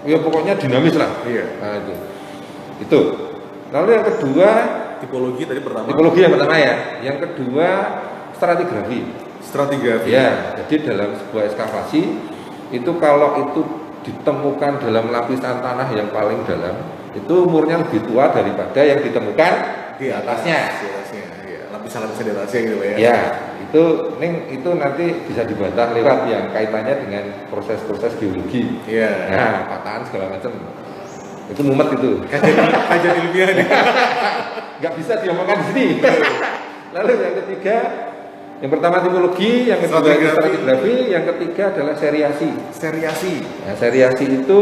ya pokoknya dinamis lah. Nah, itu. Lalu yang kedua tipologi tadi pertama. Tipologi yang pertama ya. Yang kedua stratigrafi. Ya, jadi dalam sebuah ekskavasi itu kalau itu ditemukan dalam lapisan tanah yang paling dalam, itu umurnya lebih tua daripada yang ditemukan di atasnya. Lapisan-lapisan di atasnya gitu ya. Ya, itu nanti bisa dibantah lewat yang kaitannya dengan proses-proses geologi. Nah, patahan segala macam. Itu mumet itu. Kajian ilmiah nih. Nggak bisa diomongkan di sini. Lalu yang ketiga, yang pertama tipologi, yang kedua stratigrafi, yang ketiga adalah seriasi. Nah, seriasi itu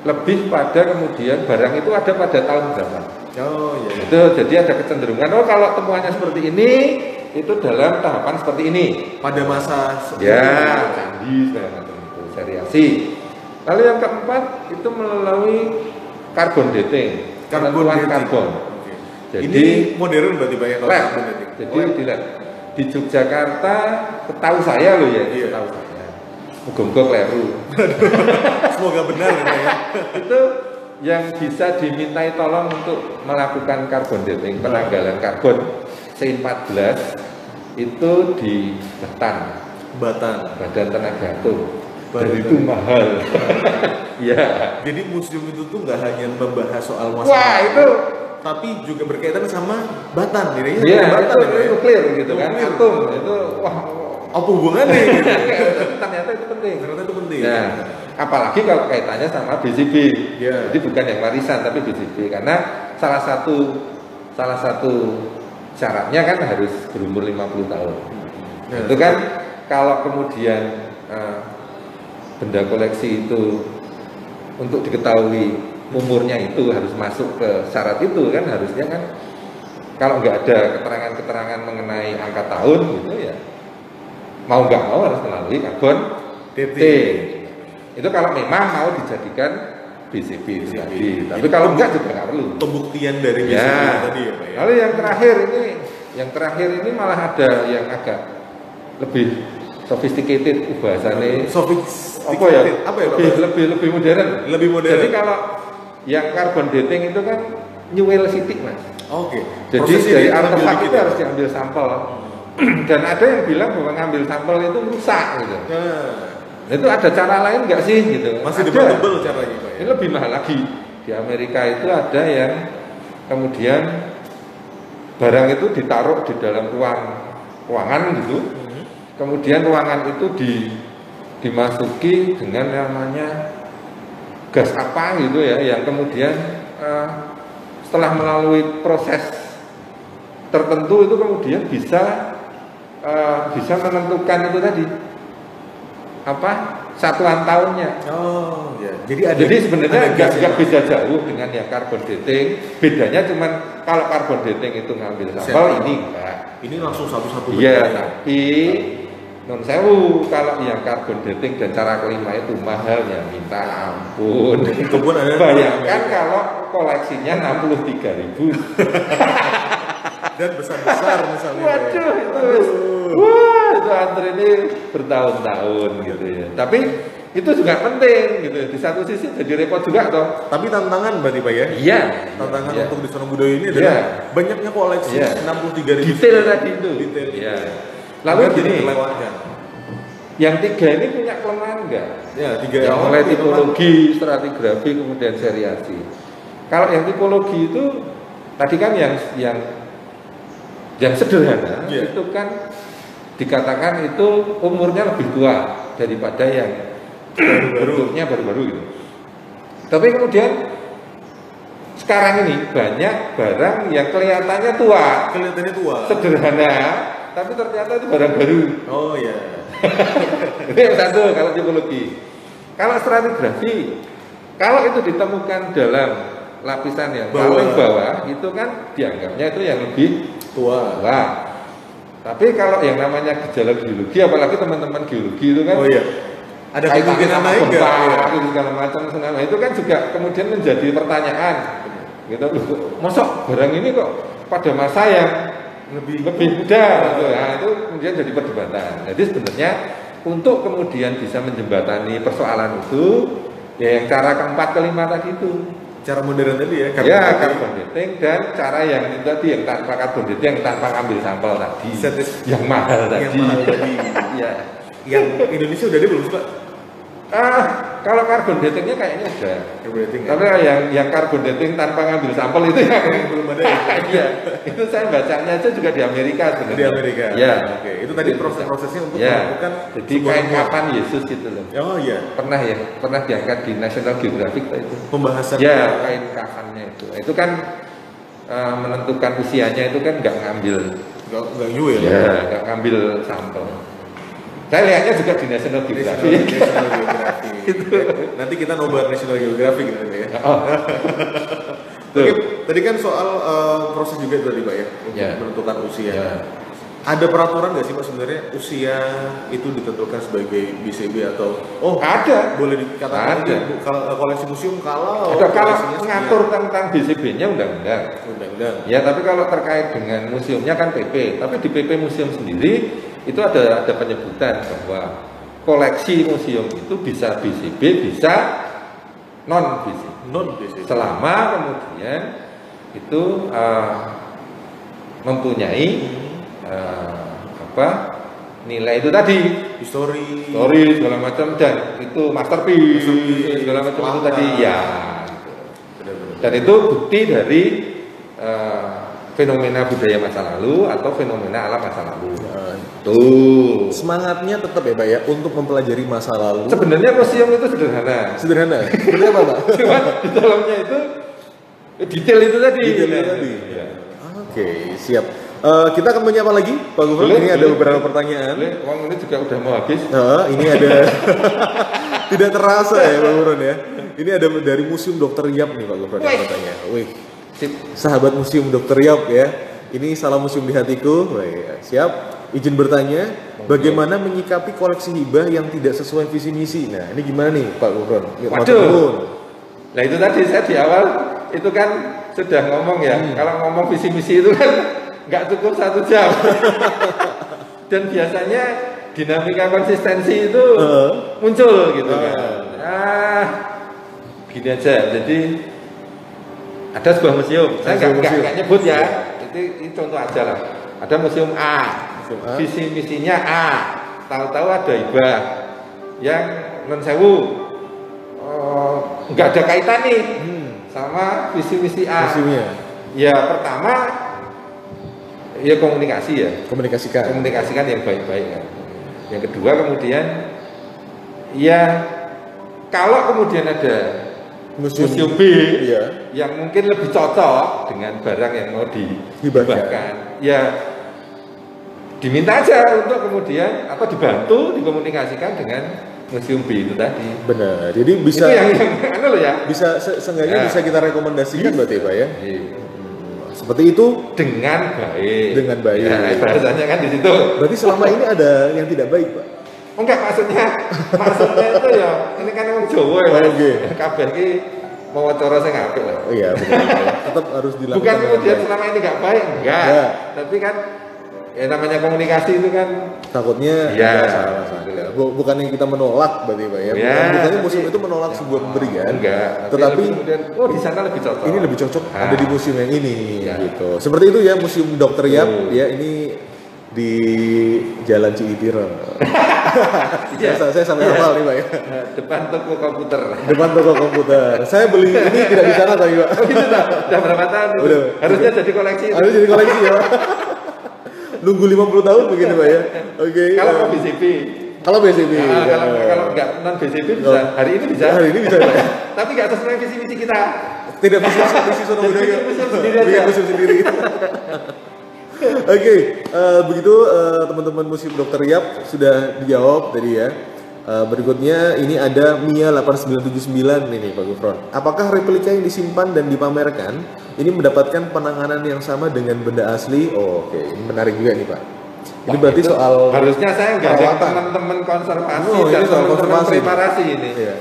lebih pada kemudian barang itu ada pada tahun berapa. Itu jadi ada kecenderungan. Kalau temuannya seperti ini, itu dalam tahapan seperti ini. Pada masa candi segala macam itu seriasi. Lalu yang keempat itu melalui carbon dating, penentuan karbon. Jadi ini modern berarti banyak lab. Jadi di Yogyakarta, setahu saya loh ya, setahu saya. muga-muga kleru. Semoga benar ya. Itu yang bisa dimintai tolong untuk melakukan carbon dating, penanggalan karbon C14 itu di Batan, Badan Tenaga Atom. Dan itu mahal. Ya. Jadi museum itu tuh nggak hanya membahas soal masalah. Wah, itu tapi juga berkaitan sama Batan, gitu ya. Iya, Batan itu nuklir gitu kan. Atom itu wah, apa hubungannya gitu. Ternyata itu penting. Nah, apalagi kalau kaitannya sama BCB. Yeah. Jadi bukan yang warisan tapi BCB karena salah satu syaratnya kan harus berumur 50 tahun. Nah, itu kan kalau kemudian benda koleksi itu untuk diketahui umurnya itu harus masuk ke syarat itu kan, harusnya kan kalau nggak ada keterangan-keterangan mengenai angka tahun gitu ya mau nggak mau harus melalui carbon dating. Itu kalau memang mau dijadikan BCB tadi. Tapi kalau enggak juga nggak perlu. Pembuktian dari BCB tadi ya Pak ya. Lalu yang terakhir ini malah ada yang agak lebih sophisticated bahasanya. Apa ya Pak? Lebih modern. Jadi kalau yang carbon dating itu kan nyuwel sitik Mas. Oke. Jadi dari artefak itu harus diambil sampel. Dan ada yang bilang bahwa ngambil sampel itu rusak gitu. Itu ada cara lain nggak sih gitu? Masih debatable caranya Pak ya? Ini lebih mahal lagi. Di Amerika itu ada yang kemudian barang itu ditaruh di dalam ruangan gitu. Kemudian ruangan itu dimasuki dengan namanya gas apa gitu ya, yang kemudian setelah melalui proses tertentu itu kemudian bisa menentukan itu tadi apa satuan tahunnya. Oh ya. Jadi sebenarnya nggak beda jauh dengan yang carbon dating. Bedanya cuman kalau carbon dating itu ngambil sampel, ini enggak. Ini langsung satu-satu. Iya, tapi non sewu kalau yang carbon dating dan cara kelima itu mahalnya minta ampun. Itu pun ada. Bayangkan kalau koleksinya 63.000 dan besar-besar misalnya. Waduh, itu antri ini bertahun-tahun gitu ya. Tapi itu juga penting gitu. Di satu sisi jadi repot juga toh. Tapi tantangan berarti Pak ya? Iya. Tantangan untuk di Sono Budoyo ini adalah banyaknya koleksi 63.000. Detail tadi itu. Detail. Iya. Lalu jadi terlewatkan. Yang tiga ini punya kelemahan enggak? Ya, tiga. Yang mulai tipologi, stratigrafi, kemudian seriasi. Kalau yang tipologi itu tadi kan yang sederhana itu kan dikatakan itu umurnya lebih tua daripada yang bentuknya baru-baru gitu. Tapi kemudian sekarang ini banyak barang yang kelihatannya tua, sederhana, tapi ternyata itu barang baru. Oh ya. Ini yang satu kalau tipologi. Kalau stratigrafi, kalau itu ditemukan dalam lapisan yang paling bawah, itu kan dianggapnya itu yang lebih tua. Tapi kalau yang namanya gejala geologi, apalagi teman-teman geologi itu kan, ada kemungkinan naik nggak? Segala macam senama itu kan juga kemudian menjadi pertanyaan. Gitu, mosok barang ini kok pada masa yang lebih muda, gitu. Nah, itu kemudian jadi perdebatan. Jadi sebenarnya untuk kemudian bisa menjembatani persoalan itu, ya yang cara keempat kelima tadi itu. Cara modern tadi ya, carbon dating dan cara yang itu tadi yang tanpa carbon dating, yang tanpa ambil sampel tadi, yang mahal tadi. Ya. Yang Indonesia udah ada belum sih Pak? Kalau carbon datingnya kayaknya udah. Tapi yang carbon dating tanpa ngambil sampel itu yang belum ada. Iya. Itu saya bacanya aja juga di Amerika sebenarnya. Di Amerika. Ya. Oke. Itu tadi proses-prosesnya untuk melakukan. Jadi kain kapan Yesus gitu loh. Oh iya. Pernah diangkat di National Geographic itu. Pembahasan. Ya, kain kafannya itu. Itu kan menentukan usianya itu kan nggak ngambil. Nggak nyuil. Ya, nggak ngambil sampel. Saya lihatnya juga di National Geographic. National Geographic. Nanti kita nobar National Geographic gitu ya. Oke, tadi kan soal proses juga tadi Pak ya, untuk menentukan usia. Ada peraturan nggak sih Pak sebenarnya usia itu ditentukan sebagai BCB atau ada, boleh dikatakan kalau koleksi museum kalau mengatur tentang BCB-nya undang-undang. Ya, tapi kalau terkait dengan museumnya kan PP. Tapi di PP museum sendiri itu ada penyebutan bahwa koleksi museum itu bisa BCB, bisa non BCB. Selama kemudian itu mempunyai nilai itu tadi, histori segala macam, dan itu masterpiece segala macam itu tadi ya. Dan itu bukti dari fenomena budaya masa lalu atau fenomena alam masa lalu. Tuh. Semangatnya tetap ya Pak ya untuk mempelajari masa lalu. Sebenarnya museum itu sederhana. Seperti apa Pak? Cuman di dalamnya itu detail itu tadi. Ya. Oke, siap. Kita akan menyapa lagi Pak Gufron. Ini ada beberapa pertanyaan. Uang ini juga udah mau habis. Ini ada tidak terasa ya Pak Gufron ya. Ini ada dari Museum Dr. Yap nih Pak Gufron yang bertanya. Wih, sahabat Museum Dr. Yap ya. Ini salah museum di hatiku. Wih, siap. Izin bertanya, bagaimana menyikapi koleksi hibah yang tidak sesuai visi misi? Nah, ini gimana nih Pak Gufron? Waduh. Nah itu tadi saya di awal itu kan sudah ngomong ya. Kalau ngomong visi misi itu kan nggak cukup 1 jam. Dan biasanya dinamika konsistensi itu muncul gitu kan. Gini aja. Jadi ada sebuah museum. Saya nggak nyebut ya. Itu contoh aja lah. Ada museum A. Visi misinya A. Tahu-tahu ada hibah yang non sewu. Nggak ada kaitan nih sama visi misi A. Ya pertama ya komunikasikan yang baik-baik kan. Yang kedua kemudian ya kalau kemudian ada museum B yang mungkin lebih cocok dengan barang yang mau dihibahkan ya diminta aja untuk kemudian atau dibantu dikomunikasikan dengan museum B itu tadi. Benar. Jadi bisa itu yang loh ya. Bisa seenggaknya bisa kita rekomendasikan berarti Pak ya. Seperti itu dengan baik. Ya, bahasanya kan di situ. Berarti selama ini ada yang tidak baik, Pak? Enggak, maksudnya itu ya ini kan orang Jawa ya. Kabeh iki mau cara sing apik lah. Oh iya, benar. Tetap harus dilakukan. Bukan kemudian selama ini enggak baik, enggak. Tapi kan ya namanya komunikasi itu kan takutnya salah. Bukan yang kita menolak berarti Pak ya. Bukannya museum itu menolak sebuah pemberian. Enggak. Tetapi kemudian di sana lebih cocok. Ini lebih cocok ada di museum yang ini gitu. Seperti itu ya Museum Dr. Yap ya, ini di Jalan Ciitiro. Saya sampai hafal nih Pak ya. Depan toko komputer. Saya beli ini tidak di sana tadi Pak. Oh gitu tak? Udah berapa tahun? Udah. Harusnya jadi koleksi. Ya Pak. Nunggu 50 tahun begini Pak ya. Oke. Kalau mau BCB. Kalau enggak non BCB bisa. Hari ini bisa Pak. Tapi enggak sesuai visi misi kita. Tidak bisa visi Sono Budaya. Museum sendiri. Oke, begitu teman-teman Museum Dr. Yap sudah dijawab tadi ya. Berikutnya ini ada Mia 8979 ini Pak Gufron. Apakah replika yang disimpan dan dipamerkan ini mendapatkan penanganan yang sama dengan benda asli? Oke, ini menarik juga nih Pak. Ini berarti soal harusnya saya nggak ada teman-teman konservasi dan teman-teman preparasi ini. Iya.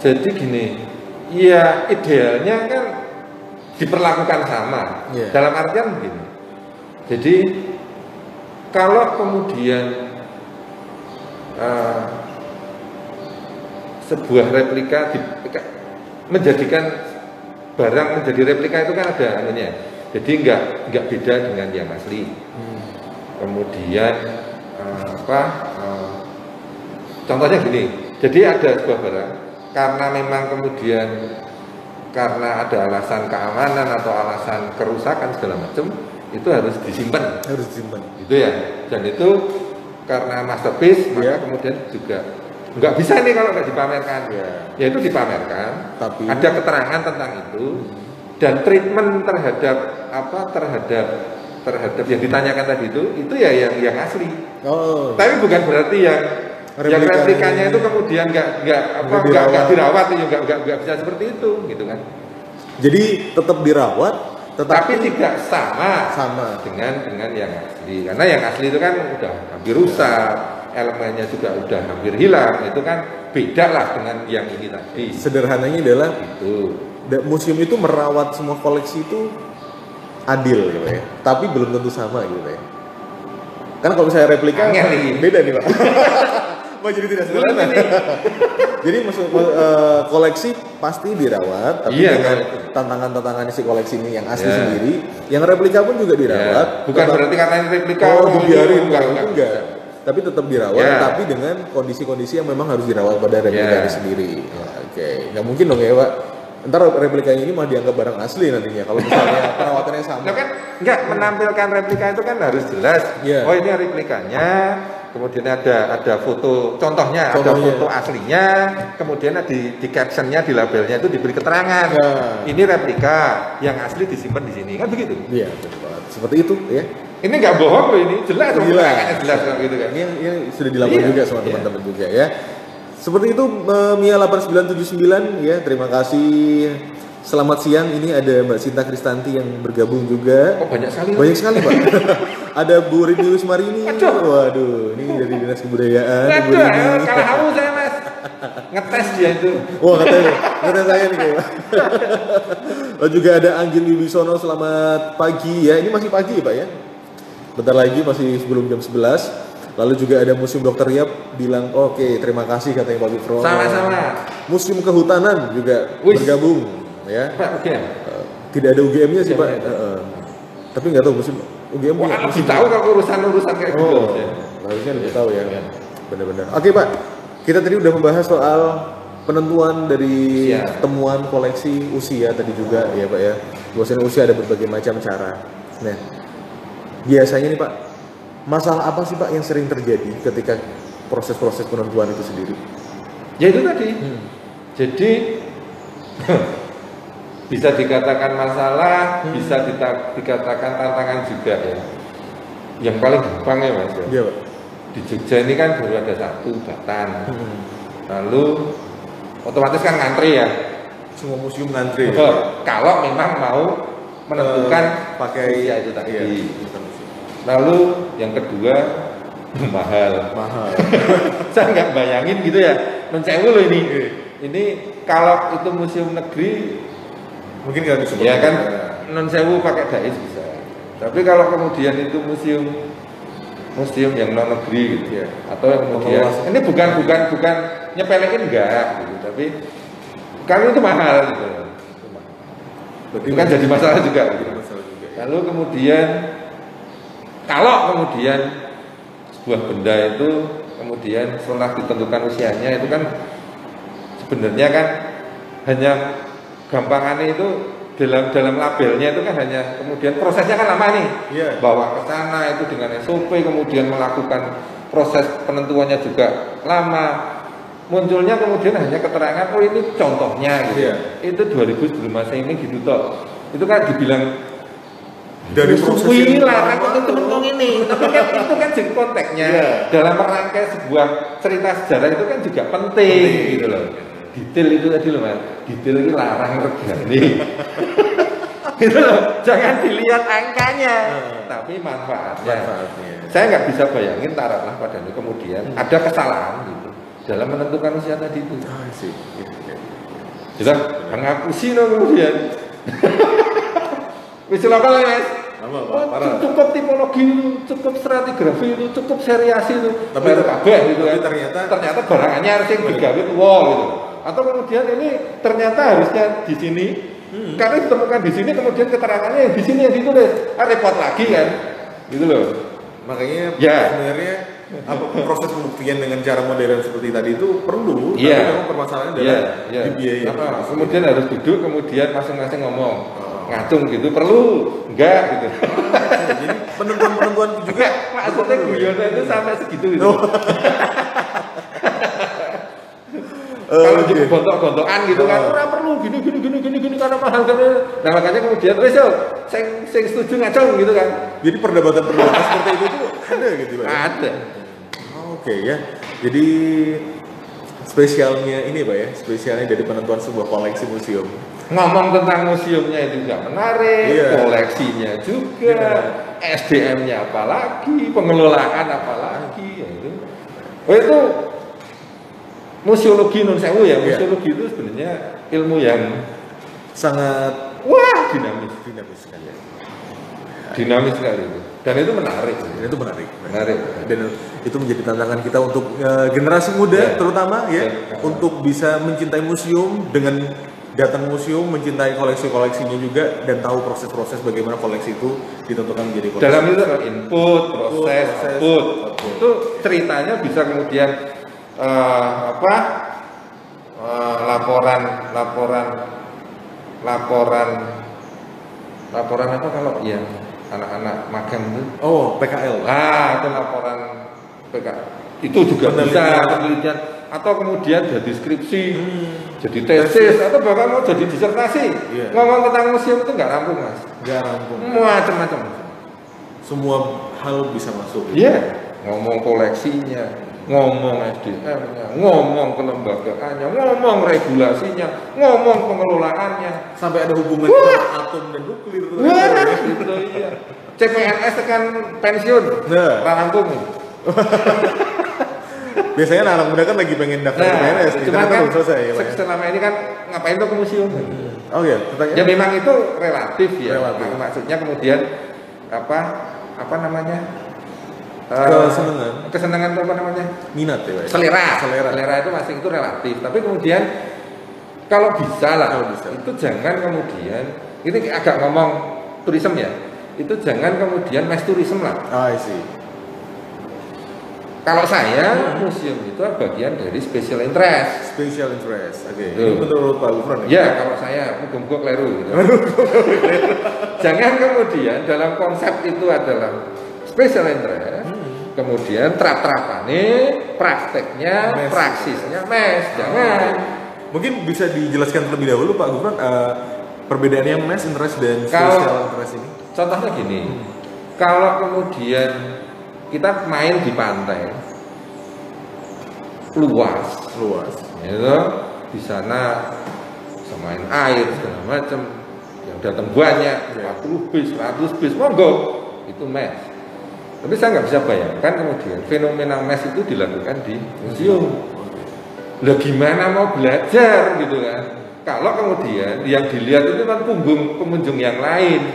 Jadi gini, ya idealnya kan diperlakukan sama. Dalam artian begini. Jadi kalau kemudian sebuah replika menjadikan barang menjadi replika itu kan ada anunya. Jadi enggak beda dengan yang asli. Kemudian contohnya gini. Jadi ada sebuah barang karena memang kemudian karena ada alasan keamanan atau alasan kerusakan segala macam itu harus disimpan. Gitu ya. Dan itu karena masterpiece maka kemudian juga nggak bisa nih kalau nggak dipamerkan ya itu dipamerkan tapi ada keterangan tentang itu dan treatment terhadap yang ditanyakan tadi itu ya yang asli tapi bukan berarti yang replikanya itu kemudian nggak dirawat ya nggak bisa seperti itu gitu kan jadi tetap dirawat tapi tidak sama dengan yang asli karena yang asli itu kan udah hampir rusak elemennya juga udah hampir hilang itu kan beda lah dengan yang ini tadi. Sederhananya adalah itu museum itu merawat semua koleksi itu adil gitu ya tapi belum tentu sama gitu ya. Kan kalau misalnya replika beda nih Pak. Mau jadi tidak sederhana. Jadi maksud koleksi pasti dirawat, tapi dengan tantangan-tantangannya si koleksi ini yang asli sendiri, yang replika pun juga dirawat. Bukan berarti katanya replika dibiarin enggak. Tapi tetap dirawat, tapi dengan kondisi-kondisi yang memang harus dirawat pada replikanya sendiri. Oke, nggak mungkin dong ya Pak. Ntar replikanya ini malah dianggap barang asli nantinya kalau misalnya perawatannya sama. Kan enggak menampilkan replika itu kan harus jelas. Oh ini replikanya, kemudian ada foto contohnya, ada foto aslinya, kemudian di captionnya, di labelnya itu diberi keterangan. Ini replika, yang asli disimpan di sini, kan begitu? Iya, betul banget. Seperti itu ya. Ini nggak bohong loh, ini jelas, jelas gitu kan. Ini sudah dilakukan juga sama teman-teman juga ya. Seperti itu Mia 8979 ya, terima kasih. Selamat siang, ini ada Mbak Sinta Kristanti yang bergabung juga. Oh banyak sekali. Banyak sekali Pak. Ada Bu Rini Wismarini. Waduh, ini dari Dinas Kebudayaan. Waduh, kalah kamu saya Mas. Ngetes dia itu. Wah ngetes saya nih kayak. Lalu juga ada Anggil Wibisono, selamat pagi ya. Ini masih pagi Pak ya. Bentar lagi masih sebelum jam 11. Lalu juga ada Museum Dr. Yap bilang oke, terima kasih katanya Pak Bifro. Sama-sama. Museum Kehutanan juga bergabung ya. Tidak ada UGM-nya sih Pak. Tapi nggak tahu museum UGM. Wah, lebih tahu kalau urusan kayak gitu. Harusnya lebih tahu ya. Benar-benar. Oke Pak, kita tadi udah membahas soal penentuan dari temuan koleksi usia tadi juga ya Pak ya. Bahwasanya usia ada berbagai macam cara. Nah, biasanya nih Pak, masalah apa sih Pak yang sering terjadi ketika proses-proses penentuan itu sendiri? Ya itu tadi. Jadi bisa dikatakan masalah, bisa dikatakan tantangan juga ya. Yang paling gampang ya Mas. Iya Pak. Di Jogja ini kan baru ada satu Batan. Lalu otomatis kan ngantri ya. Semua museum ngantri. Kalau memang mau menentukan pakai usia itu tadi. Lalu yang kedua mahal. Saya nggak bayangin gitu ya. Non sewu loh ini. Ini kalau itu museum negeri mungkin nggak bisa. Ya kan non sewu pakai dais bisa. Tapi kalau kemudian itu museum yang non negeri gitu ya, atau yang kemudian ini bukan nyepelein enggak gitu, tapi kalau itu mahal gitu. Berarti kan jadi masalah juga. Gitu. Lalu kemudian kalau kemudian sebuah benda itu kemudian setelah ditentukan usianya itu kan sebenarnya kan hanya gampangannya itu dalam labelnya itu kan hanya kemudian prosesnya kan lama nih, bawa ke sana itu dengan SOP, kemudian melakukan proses penentuannya juga lama, munculnya kemudian hanya keterangan oh ini contohnya gitu, itu 2000 sebelum Masehi gitu toh, itu kan dibilang dari prosesnya larang untuk mentung ini, tapi kan itu kan jadi konteksnya dalam merangkai sebuah cerita sejarah itu kan juga penting gitu loh. Detail itu tadi loh Mas, detail itu larang regani. Gitu loh, jangan dilihat angkanya, tapi manfaatnya. Saya nggak bisa bayangin taruhlah pada ini kemudian ada kesalahan gitu dalam menentukan usia tadi itu. Kita mengakusi loh kemudian. Wis lokal ya Mas. Cukup tipologi itu, cukup stratigrafi itu, cukup seriasi itu. Tapi kabeh gitu kan. Ternyata barangannya harus yang digawe wall gitu. Atau kemudian ini ternyata harusnya di sini, karena ditemukan di sini kemudian keterangannya yang di sini yang ditulis, repot lagi kan, gitu loh. Makanya sebenarnya proses pembuktian dengan cara modern seperti tadi itu perlu, tapi memang permasalahannya adalah di biaya. Kemudian harus duduk, kemudian masing-masing ngomong, ngacung gitu, perlu, enggak gitu. Jadi penentuan juga. Maksudnya guyonan itu sampai segitu gitu. Kalau jadi gontok-gontokan gitu kan, ora perlu gini karena mahal kan. Nah makanya kemudian wes yo sing setuju ngacung gitu kan. Jadi perdebatan seperti itu tuh ada gitu Pak. Ada. Oke ya. Jadi spesialnya ini Pak ya, spesialnya dari penentuan sebuah koleksi museum. Ngomong tentang museumnya itu juga menarik, koleksinya juga, SDM-nya apalagi, pengelolaan apalagi, ya itu. Oh itu museologi non sewu ya, museologi itu sebenarnya ilmu yang sangat dinamis sekali. Dinamis sekali itu. Dan itu menarik. Itu menarik. Dan itu menjadi tantangan kita untuk generasi muda terutama untuk bisa mencintai museum dengan datang museum, mencintai koleksi-koleksinya juga dan tahu proses-proses bagaimana koleksi itu ditentukan menjadi koleksi. Dalam itu input, proses, output. Itu ceritanya bisa kemudian laporan apa kalau ya anak-anak magang itu? Oh, PKL. Itu laporan PKL. Itu juga bisa penelitian atau kemudian jadi skripsi, jadi tesis atau bahkan mau jadi disertasi. Ngomong tentang museum itu nggak rampung, Mas. Nggak rampung. Macam-macam. Semua hal bisa masuk. Iya. Ngomong koleksinya, ngomong SDM-nya, ngomong kelembagaannya, ngomong regulasinya, ngomong pengelolaannya, sampai ada hubungan sama atom dan nuklir. Gitu iya. CPNS tekan pensiun, rampung. Biasanya anak muda kan lagi pengen daftar CPNS, cuma kan selesai. Selama ini kan ngapain tuh ke museum? Oh ya, ya memang itu relatif ya. Maksudnya kemudian apa namanya? Kesenangan apa namanya? Minat ya, Pak. Selera itu masing itu relatif. Tapi kemudian kalau bisa lah, itu jangan kemudian ini agak ngomong turisme ya. Itu jangan kemudian mass tourism lah. I see. Kalau saya museum itu bagian dari special interest. Special interest. Oke. Ini menurut Pak Gufron ya? Ya, kalau saya muga-muga keliru gitu. Jangan kemudian dalam konsep itu adalah special interest. Kemudian terap-terapannya, prakteknya, praksisnya, jangan. Mungkin bisa dijelaskan terlebih dahulu Pak Gufron perbedaannya mass interest dan special interest ini. Contohnya gini, kalau kemudian kita main di pantai, luas, gitu, di sana bisa main air segala macam, yang datang banyak, 40 bis, 100 bis, monggo, itu mass. Tapi saya nggak bisa bayangkan kemudian fenomena mass itu dilakukan di museum. Lah gimana mau belajar gitu kan? Kalau kemudian yang dilihat itu kan punggung pengunjung yang lain.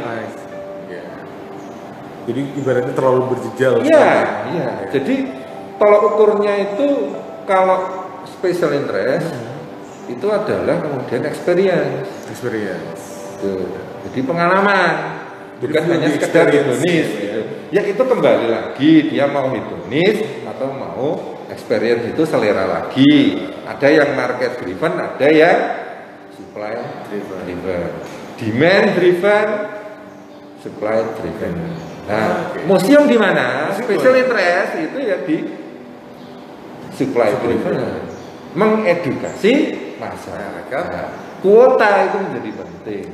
Jadi ibaratnya terlalu berjejal. Iya. Jadi tolak ukurnya itu kalau special interest itu adalah kemudian experience. Jadi pengalaman. Bukan hanya sekedar hedonis gitu. Ya itu kembali lagi dia mau hedonis atau mau experience itu selera lagi. Ada yang market driven, ada yang supply driven. Demand driven, supply driven. Nah, museum di mana? Special interest itu ya di supply driven. Mengedukasi masyarakat. Kuota itu menjadi penting.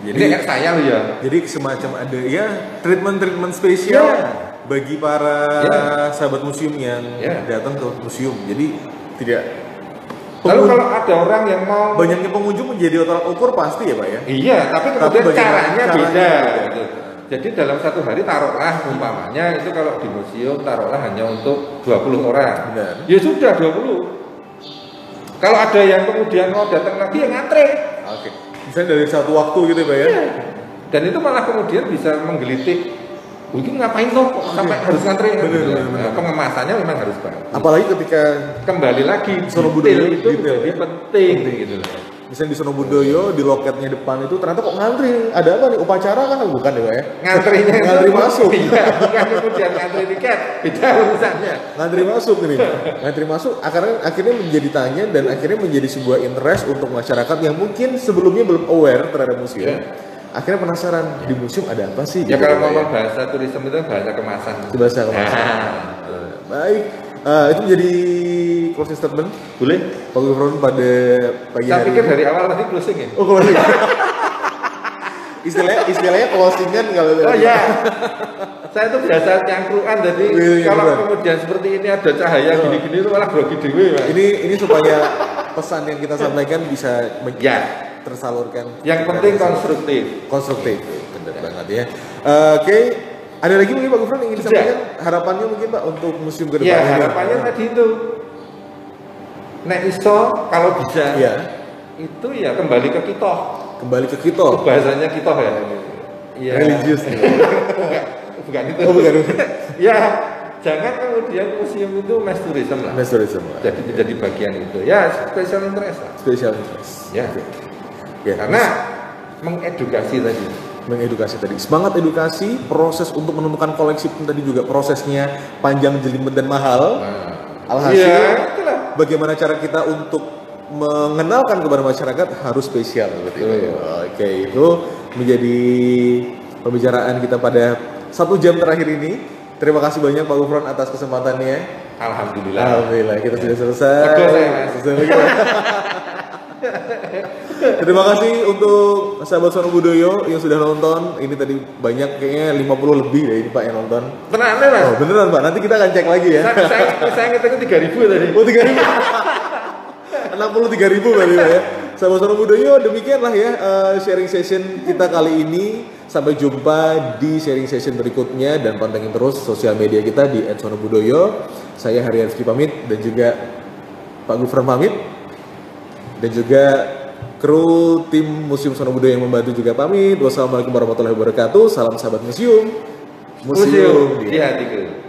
Jadi kayak saya loh ya. Jadi semacam ada ya treatment spesial bagi para sahabat museum yang datang ke museum. Jadi tidak. Lalu kalau ada orang yang mau banyaknya pengunjung menjadi tolak ukur pasti ya Pak ya. Iya, tapi kemudian caranya beda. Gitu. Jadi dalam satu hari taruhlah umpamanya itu kalau di museum taruhlah hanya untuk 20 orang. Benar. Ya sudah 20. Kalau ada yang kemudian mau datang lagi yang ngantri. Oke. Misalnya dari satu waktu gitu Pak ya. Dan itu malah kemudian bisa menggelitik. Mungkin ngapain kok sampai harus ngantri? Benar. Pengemasannya memang harus bagus. Apalagi ketika kembali lagi Sono Budoyo itu jadi penting gitu. Misalnya di Sono Budoyo di loketnya depan itu ternyata kok ngantri. Ada apa nih? Upacara kan bukan ya Pak ya? Ngantrinya ngantri masuk. Iya, bukan kemudian ngantri tiket. Beda urusannya. Ngantri masuk nih. Ngantri masuk akhirnya menjadi tanya dan akhirnya menjadi sebuah interest untuk masyarakat yang mungkin sebelumnya belum aware terhadap museum. Akhirnya penasaran di museum ada apa sih? Ya gitu kalau ngomong bahasa turisme itu bahasa kemasan. Bahasa kemasan. Baik, itu jadi closing statement. Boleh? Pak Gufron pada pagi hari. Saya pikir dari awal tadi closing ya. Oh closing. istilahnya closingan kalau. Oh ya. Saya itu biasa cangkruan jadi kalau kemudian seperti ini ada cahaya gini-gini itu malah grogi dewe. Ini supaya pesan yang kita sampaikan bisa tersalurkan. Yang penting konstruktif. Benar banget ya. Oke. Ada lagi mungkin Pak Gufron yang ingin disampaikan harapannya mungkin Pak untuk museum ke depan? Ya harapannya tadi itu nek iso kalau bisa itu ya kembali ke kita. Kembali ke kita. Bahasanya kita ya. religius. Bukan itu. Oh, bukan. Ya, jangan kemudian museum itu mass tourism lah. Mass tourism. Jadi menjadi bagian itu. Ya, special interest lah. Special interest. Ya. Ya, karena mengedukasi tadi. Semangat edukasi, proses untuk menemukan koleksi pun tadi juga prosesnya panjang, jelimet dan mahal. Alhasil, bagaimana cara kita untuk mengenalkan kepada masyarakat harus spesial gitu. Oke, itu menjadi pembicaraan kita pada 1 jam terakhir ini. Terima kasih banyak Pak Gufron atas kesempatannya. Alhamdulillah kita sudah selesai. Terima kasih untuk sahabat Sono Budoyo yang sudah nonton. Ini tadi banyak, kayaknya 50 lebih deh ini Pak yang nonton. Beneran Mas? Oh, beneran Pak, nanti kita akan cek lagi ya. Saya ngitung 3.000 tadi. Oh, 3.000. 63.000 kali Pak ya. Sahabat Sono Budoyo, demikianlah ya sharing session kita kali ini. Sampai jumpa di sharing session berikutnya dan pantengin terus sosial media kita di @sonobudoyo. Saya Harian Rizky pamit dan juga Pak Gufron pamit. Dan juga kru tim Museum Sono Budoyo yang membantu juga pamit. Wassalamualaikum warahmatullahi wabarakatuh. Salam sahabat museum. Museum di hatiku.